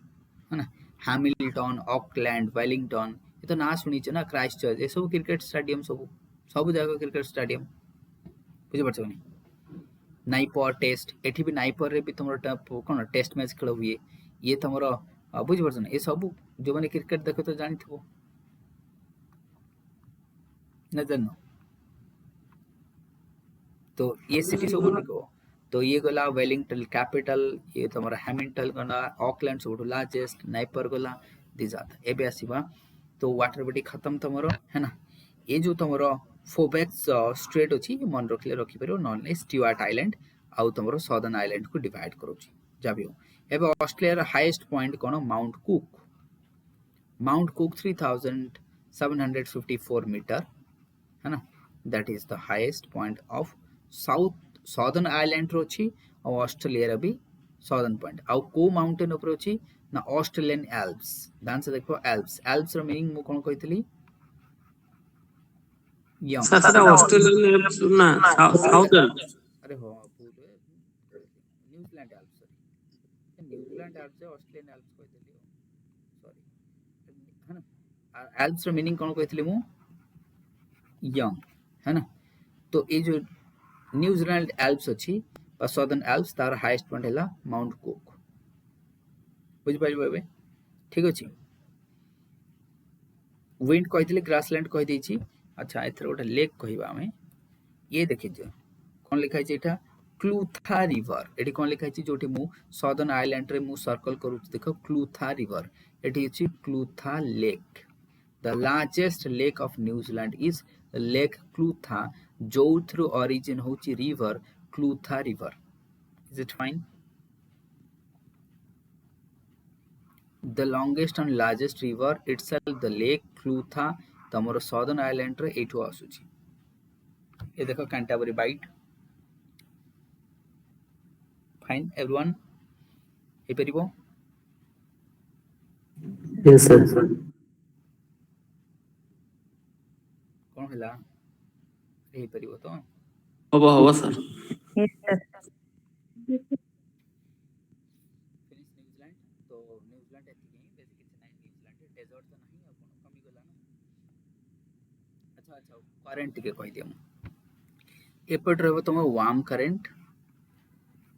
[SPEAKER 1] है ना। हैमिल्टन ऑकलैंड वेलिंगटन ये तो ना सुनी छ ना क्राइस्ट चर्च ये सब क्रिकेट स्टेडियम सब जगह क्रिकेट स्टेडियम बुझे परछ नहीं। नाइपर टेस्ट एठी भी नाइपर रे भी तुमरो कोन टेस्ट मैच खेल हुए ये तुमरो बुझ परछ ना ये सब जो माने क्रिकेट देखो तो जानि थबो न जानो। तो ये सिटी सब देखो तो ये गला वेलिंगटन कैपिटल ये तुमरो हैमिल्टन गला ऑकलैंड सब लार्जेस्ट नाइपर गला दिजात एबे आसीबा तो वाटर बॉडी खत्म तुमरो है ना। ये जो तुमरो फोबेक्स स्ट्रेट अछि मन रखले रखि परयो नॉन स्टीवार्ट आइलैंड आउ तुमरो सदर्न आइलैंड को डिवाइड करूची जाबियो। एबे ऑस्ट्रेलिया हाईएस्ट पॉइंट कोन माउंट कुक 3754 मीटर है ना। That is the highest point of southern island रो छी और ऑस्ट्रेलिया रे भी सदर्न पॉइंट आउ को माउंटेन ऊपर छी ना ऑस्ट्रेलियन एल्प्स। ध्यान से देखो एल्प्स रो मीनिंग मु कोन कहितली यंग
[SPEAKER 2] सारा ऑस्ट्रेलियन एल्प्स ना साउथ एल्प्स
[SPEAKER 1] अरे हो New Zealand Alps sorry New Zealand Alps है ऑस्ट्रेलियन एल्प्स कहितली सॉरी है ना। एल्प्स रो मीनिंग कोन कहितली मु यंग है ना। तो ये जो न्यूजीलैंड एल्प्स अछि और सदर्न एल्प्स तार हाईएस्ट पॉइंट हैला माउंट कुक बुझ पाइबो एबे ठीक अछि। विंड कहितले ग्रासलैंड कहि दैछि। अच्छा एथर गोटे लेक कहबा हमें ये देखि दियो कोन लिखा छै एटा क्लूथा रिवर एटी कोन लिखा छै जोटी मु सदर्न आइलैंड रे मु सर्कल करू देखो क्लूथा रिवर एटी अछि Clutha lake. The largest lake of New Zealand is lake Clutha जो थ्रू ओरिजिन होची river Clutha river. Is it fine. The longest and largest river itself the lake Clutha तमरो southern island रे एठो आसुची। ये देखो कैंटरबरी बाइट फाइन एवरीवन हे परिबो
[SPEAKER 4] यस सर
[SPEAKER 1] कोन हला हे परिबो तो
[SPEAKER 2] हबो sir
[SPEAKER 3] Yes, sir.
[SPEAKER 1] Finish New Zealand तो न्यूजीलैंड एथि बेसिक किछ नाही न्यूजीलैंड डेजर्ट तो नाही अपन कमी गला ना। अच्छा करंट के कहि दियम एपट रहबो तुम वार्म करंट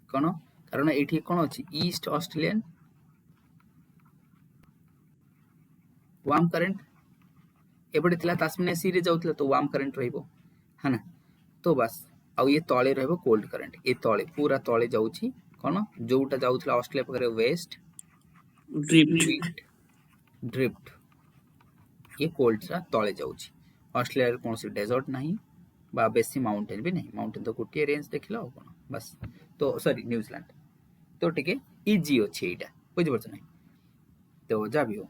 [SPEAKER 1] कोन कारण एठी कोन अछि ईस्ट ऑस्ट्रेलियन वार्म करंट एपटे थिला तास्मानिया सी रे जाउतला तो वार्म करंट रहइबो है ना। तो बस आ ये तळे रहइबो कोल्ड करंट ए तळे पूरा तळे जाउछि कोन जोटा जाउतला ऑस्ट्रेलिया पकरे वेस्ट ड्रिफ्ट ये कोल्ड रा तळे जाउछि। ऑस्ट्रेलिया रे कोनसी डेजर्ट नाही बा बेसी माउंटेन भी नहीं माउंटेन तो गोटे रेंज देखिला कोन बस। तो सॉरी न्यूजीलैंड तो टिके इजी अछि एटा बुझि परछ नै तो जा भी हो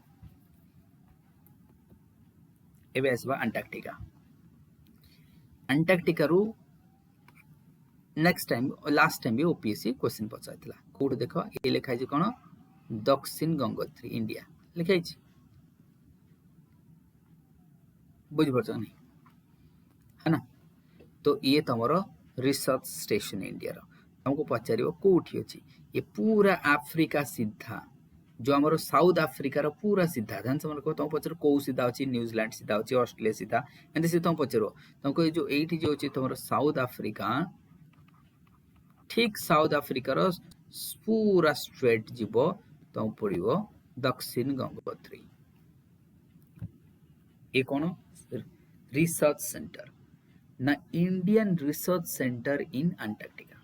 [SPEAKER 1] एबे आसबा अंटार्कटिका अंटार्कटिका रु नेक्स्ट टाइम लास्ट टाइम भी ओपीएससी क्वेश्चन पचाइथिला कोड देखो ए लिखाइ छै कोन दक्षिण गंगोत्री इंडिया लिखाइ छै बुझि परछ नै है ना तो ये तमरो रिसर्च स्टेशन इंडिया रो हमको पचारियो कोठी अछि ये पूरा अफ्रीका सीधा जो हमरो साउथ अफ्रीका रो पूरा सीधा जान समर को तुम पचर को सीधा अछि न्यूजीलैंड सीधा अछि ऑस्ट्रेलिया सीधा एंड से तुम पचरो तुमको ये जो एठी जो अछि तमरो साउथ अफ्रीका ठीक साउथ अफ्रीका रो पूरा स्ट्रेट जीवो तुम पड़िबो दक्षिण गंगोत्री ये कोन रिसर्च सेंटर ना इंडियन रिसर्च सेंटर इन अंटार्कटिका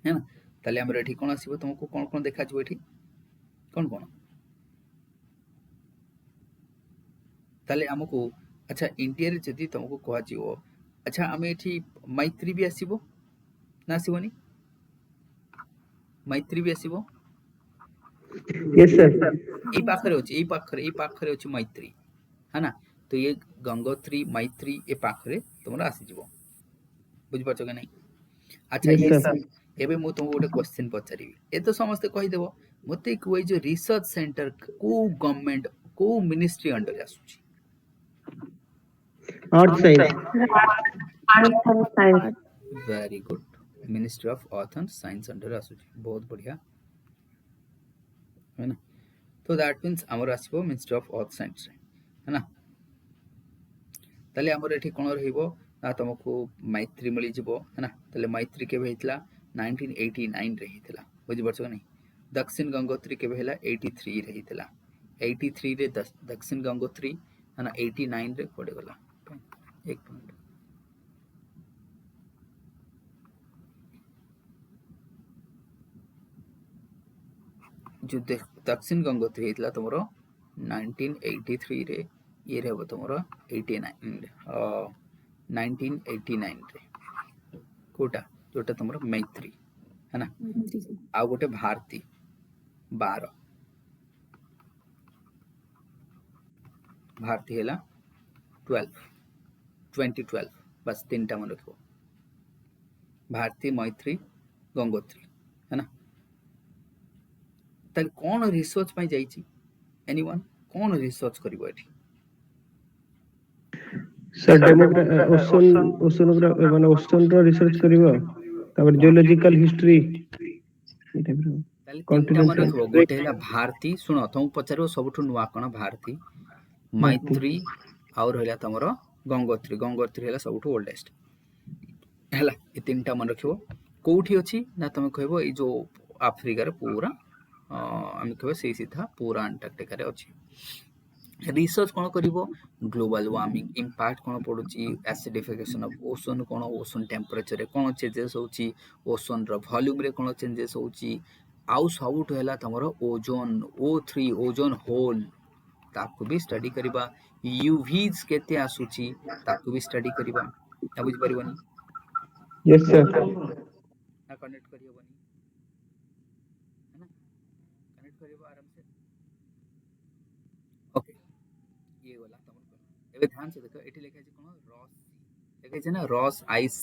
[SPEAKER 1] है ना ताले हमर एठी कोन आसीबो तुमको कोन कोन देखा जबो एठी कोन कोन ताले हमको अच्छा इंडिया रे जदी तुमको कहआ जिवो अच्छा हमें एठी मैत्री भी आसीबो ना आसीबोनी मैत्री भी आसीबो
[SPEAKER 5] यस सर
[SPEAKER 1] ए पाखरे होची मैत्री है ना तो ये गंगोत्री मैत्री ए पाखरे तुमरा आसी जिवो बुझ परछो के नहीं अच्छा
[SPEAKER 5] Yes,
[SPEAKER 1] ये
[SPEAKER 5] sir.
[SPEAKER 1] एबे मु तुमको गोटे क्वेश्चन पचारिबी ए तो समस्त कहि देबो मते कोइ जो रिसर्च सेंटर को गवर्नमेंट को मिनिस्ट्री अंडर आसुची
[SPEAKER 5] earth science
[SPEAKER 1] very good ministry of earth and science under आसुची बहुत बढ़िया है ना तो दैट मींस हमर आसीबो मिनिस्ट्री ऑफ अर्थ साइंस है ना ताले हमर एठी कोन रहिबो ना तुमको मैत्री मिली जिवो है ना ताले मैत्री के हेतला 1989 रे हेतला बुझि परछो कि नहीं दक्षिण गंगोत्री के हेला 83 रे हेतला 83 रे दक्षिण गंगोत्री है ना 89 रे पड़े गला एक मिनट जो दक्षिण गंगोत्री हेतला तुमरो 1983 रे ये रहबो तुमरो 1989 रे कोटा जोटा तुमरो मैत्री है ना आ गोटे भारती 12 भारती हेला 2012 बस तीनटा मन रखो भारती मैत्री गंगोत्री है ना ताले कोन रिसर्च पई जाईची एनीवन कोन रिसर्च करिवो एठी
[SPEAKER 5] सर ओशन माने रो रिसर्च करिवो तापर जियोलॉजिकल हिस्ट्री ए टाइप रो
[SPEAKER 1] ताले तीनटा मन रखो गोटे हेला भारती सुनो तुम पचारो सबठु नुवा कोन भारती मैत्री और हेला तमरो गंगोत्री गंगोत्री हेला सबठु ओल्डेस्ट हेला ए तीनटा मन रखिबो कोठी अछि ना तुम कहबो ए जो अफ्रीका रे पूरा हम कहबो से सीधा पूरा अंटार्कटिका रे अछि रिसर्च कोन करिवो ग्लोबल वार्मिंग इंपैक्ट कोन पडुची एसिडिफिकेशन ऑफ ओशन कोन ओशन टेंपरेचर रे कोन चेंजेस होची ओशन रो वॉल्यूम रे कोन चेंजेस होची आउ सबुठ हैला तमरो ओजोन O3 ओजोन होल ताकू भी स्टडी करिबा यूवीज केते आसुची ताकू भी स्टडी करिबा ना बुझ परिबनी
[SPEAKER 5] यस सर
[SPEAKER 1] ना कनेक्ट करियो बनी है ना कनेक्ट करिबा आराम से ओके ये वाला तमन एबे ध्यान से देखो एठी लिखा छै कोन रॉस लिखा छै ना रॉस आइस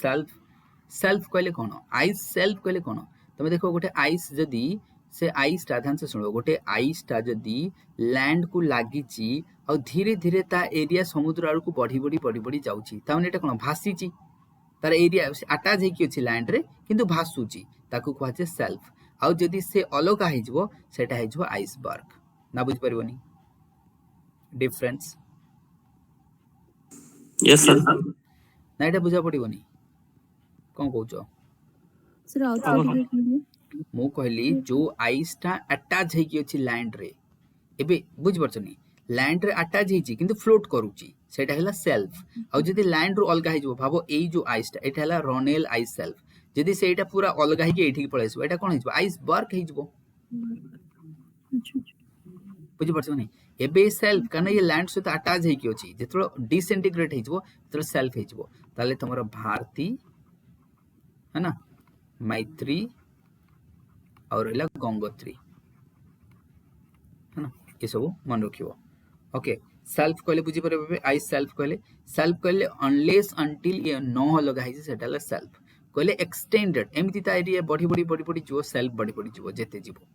[SPEAKER 1] सेल्फ कहले कोन आइस सेल्फ कहले कोन तमे देखो गोटे आइस जदी से आइस टा ध्यान से सुनो गोटे आइस टा जदी लैंड को लागि ची और धीरे धीरे ता एरिया समुद्र आड़ को बढ़ी जाउची ता माने एटा कोन भासी ची तार एरिया अटैच हे कि अछि लैंड रे किंतु भासुची ताकू कहै छै सेल्फ और जदी से अलगा हे जबो सेटा हे जबो आइसबर्ग ना बुझ परिबनी डिफरेंस
[SPEAKER 2] यस सर
[SPEAKER 1] ना एटा बुझा पड़िबनी कोन कहउचो
[SPEAKER 7] सर आउटपुट
[SPEAKER 1] मु कहली जो आइस टा अटैच हे कि अछि लैंड रे एबे बुझ परछनी लैंड रे अटैच हे छि किंतु फ्लोट करूची सेटा हैला सेल्फ और जदी लैंड रो अलगा हे जबो भाबो एई जो आइस टा एटा हैला रोनेल आइस सेल्फ जदी सेटा पूरा अलगा हे कि एठी पळेसबो एटा कोन हे जबो आइसबर्ग हे जबो बुझ परछनी एबे सेल्फ कने ये लैंड से अटैच हे कि अछि जेतरो डिसइंटीग्रेट हे जबो तेरो सेल्फ हे जबो ताले तमरो भारती है ना मैत्री और रहिला गंगोत्री है ना ये सब मन रखियो ओके सेल्फ कहले बुझी परबे आई सेल्फ कहले अनलेस अंटिल ये न लगा है सेटा ला सेल्फ कहले एक्सटेंडेड एमिति ता एरिया बढ़ी जो सेल्फ बढ़ी जो जेते जीवो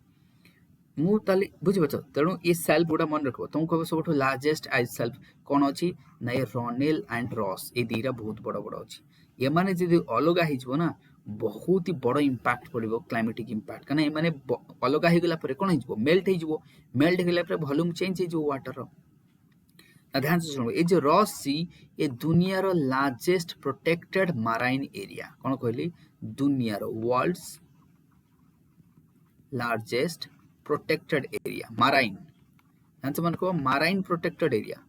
[SPEAKER 1] मु ताले बुझि बछ तेणु ये सेल्फ गुडा मन रखो तुम कहबो सबठो लार्जेस्ट आई सेल्फ कोन अछि ना ये रॉनेल एंड रॉस ए दीरा बहुत बड़ अछि ये माने जदि अलगा हि जबो ना बहुत ही बड़ इंपैक्ट पड़िबो क्लाइमेटिक इंपैक्ट कना ए माने अलगा हि गेला परे कोन हि जबो मेल्ट गेला परे वॉल्यूम चेंज हि जो वाटर रो ना ध्यान से सुनो ये जो रॉस सी ये दुनिया रो लार्जेस्ट प्रोटेक्टेड माराइन एरिया कोन कहली दुनिया रो वर्ल्ड्स लार्जेस्ट प्रोटेक्टेड एरिया माराइन ध्यान से मन को माराइन प्रोटेक्टेड एरिया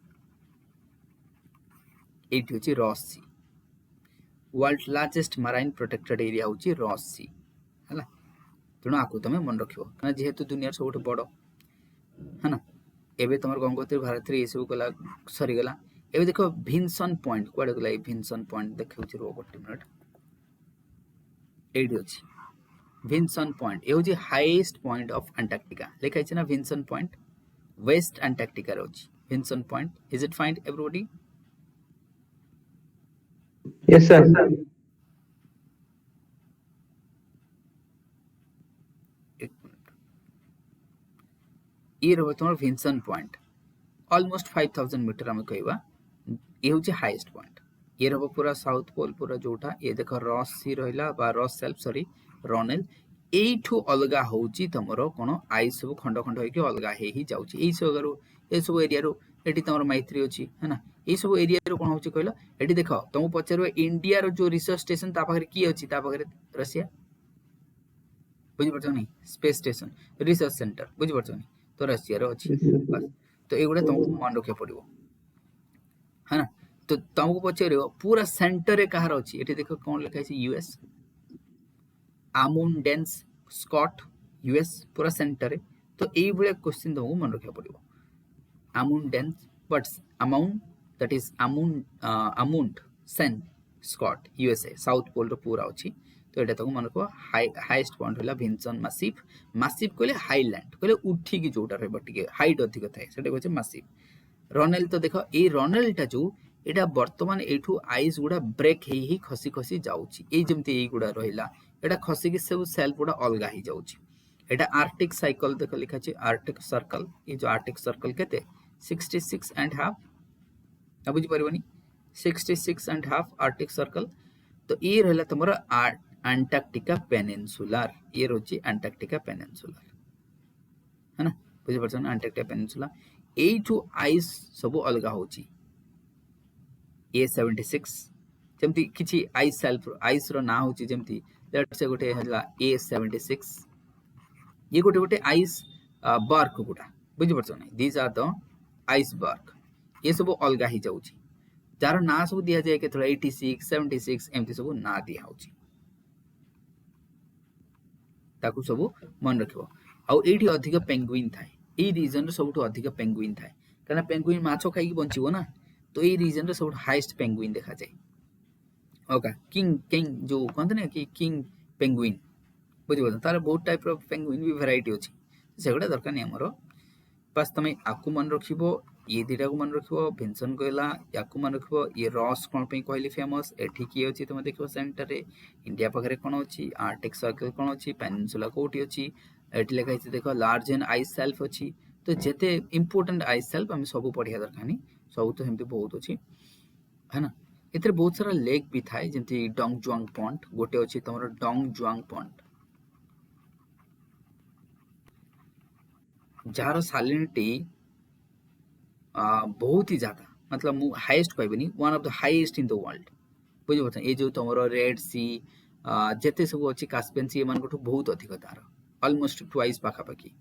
[SPEAKER 1] एटी होची रॉस सी वर्ल्ड लार्जेस्ट माराइन प्रोटेक्टेड एरिया होची रॉस सी हला तेणु आकु तमे मन रखियो ना जेहेतु दुनिया सबुठ बड़ है ना एबे तमर गंगोत्री भारत रे सब कला सरी गला एबे देखो भिन्सन पॉइंट कोडे गला भिन्सन पॉइंट देखौची रो गोटे मिनिट एडी होची भिन्सन पॉइंट ये होची हाईएस्ट पॉइंट ऑफ अंटार्कटिका लिखा है ना भिन्सन पॉइंट वेस्ट अंटार्कटिका रोची Vinson point is it find everybody
[SPEAKER 5] yes sir
[SPEAKER 1] एक मिनट ये रहो तुम्हारा भिन्सन पॉइंट ऑलमोस्ट 5000 मीटर हम कहबा ये होची हाईएस्ट पॉइंट ये रहो पूरा साउथ पोल पूरा जोटा ये देखो रॉस सी रहिला बा रॉस सेल्फ सॉरी रॉनेल एठू अलगा होची तमरो कोन आइस सब खंड खंड होई के अलगा हे ही जाउची ए सब एरिया रो एटी तमरो मैत्री होची है ना ए सब एरिया रो कोन होची कहलो एटी देखो तुम पचरबे इंडिया रो जो रिसर्च स्टेशन ता पाखरे की होची ता पाखरे रशिया बुझि परछो नहीं स्पेस स्टेशन रिसर्च सेंटर बुझि परछो नहीं तो रशिया रो होची बस तो एगुडा तुमको मन रखे पड़िबो है ना तो तुमको पचरबो पूरा सेंटर रे कहार होची एटी देखो कोन लिखा है यूएस अमुंडेंस स्कॉट यूएस पूरा सेंटर है तो यही भाई क्वेश्चन तुमको मन रखा पड़ो Amundsen but amount that is Amundsen Scott USA South Pole रो पूरा अच्छी तो एटा तुमको मन रखो हाईएस्ट पॉइंट होला भिन्सन मासिव कहले हाईलैंड कहले उठी की जोटा रहबो टिके हाइट अधिक थाए सेटा कहचे मासिव रॉनेल तो देखो ए रॉनेलटा जो एटा वर्तमान एठू आइस गुडा ब्रेक ही खसी जाउची ए जेमती ए गुडा रहिला एटा खसी के सब सेल गुडा अलगा ही जाउची एटा आर्कटिक साइकिल देखो लिखा छै आर्कटिक सर्कल ये जो आर्कटिक सर्कल केते 66 एंड हाफ अब बुझी Parbhani 66 and half Arctic circle तो ये रहला तमरा अंटार्कटिका पेनिनसुलर ये रोची अंटार्कटिका पेनिनसुलर है ना बुझी परछन अंटार्कटिका पेनिनसुला ए टू आइस सब अलगा होची A76 जेमती किछि आइस रो ना होची जेमती लेट्स से गोटे हला A76 ये गोटे आइस बर्क गुडा बुझि परछो नै these are the iceberg ये सब अलगा ही जाउची जार ना सब दिया जाय के थोड़ा 86 76 एमती सब ना दिया होची ताकू सब मन रखिबो आ एठी अधिक पेंगुइन थाए ए रीजन रो सबटो अधिक पेंगुइन थाए कारण पेंगुइन माछो खाइ की बंचिबो ना तो ये रीजन रो सब हाईएस्ट पेंगुइन देखा जाए ओके किंग जो कहते ना कि किंग पेंगुइन बुझी बोल तार बहुत टाइप रो पेंगुइन भी वैरायटी अछि सेगुडा दरकार नै हमरो बस तमे आकु मन रखिबो ये दिटा को मन रखिबो भिन्सन कहला याकु मन रखिबो ये रॉस कोन पे कहली फेमस एठी की अछि तमे देखिबो सेंटर रे इंडिया पखरे कोन अछि आर्कटिक सर्कल कोन अछि पेनिनसुला कोठी अछि एठी लेखा अछि देखो लार्ज एंड आइस सेल्फ अछि तो जेते इंपोर्टेंट आइस सेल्फ हम सब पढिया दरकार नै सब तो हमते बहुत अछि है ना इतरे बहुत सारा लेक भी थाए जेंति डोंगजुआंग पॉइंट गोटे अछि तमरो डोंगजुआंग पॉइंट जार सैलिनिटी बहुत ही ज्यादा मतलब मु हाईएस्ट कहबनी one of the highest in the world बुझि बता ए जो तमरो रेड सी जेते सब अछि कास्पियन सी मन कोठो बहुत अधिक तार ऑलमोस्ट ट्वाइस पाखा पाखी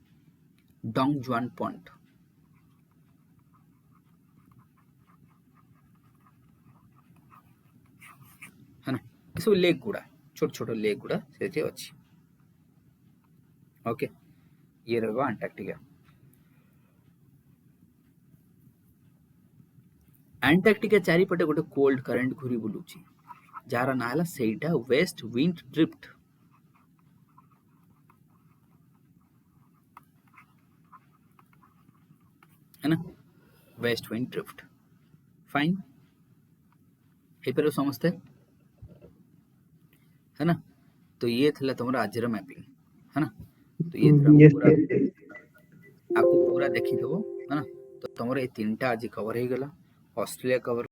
[SPEAKER 1] डोंगजुआंग पॉइंट है ना सब लेक गुडा छोट छोट लेक गुडा सेठी अछि ओके ये रहबा अंटार्कटिका अंटार्कटिका चारिपटे गोटे कोल्ड करंट घुरी बुलुची जार ना हला सेटा वेस्ट विंड ड्रिफ्ट है ना, वेस्ट विंड ड्रिफ्ट। फाइन, हे पर समझते है ना। तो ये थिला तुमरा आज मैपिंग है ना। तो ये
[SPEAKER 5] yes
[SPEAKER 1] पूरा
[SPEAKER 5] sir.
[SPEAKER 1] आपको पूरा देखी देबो है ना। तो तुमर ये तीनटा आज कवर हो गला, ऑस्ट्रेलिया कवर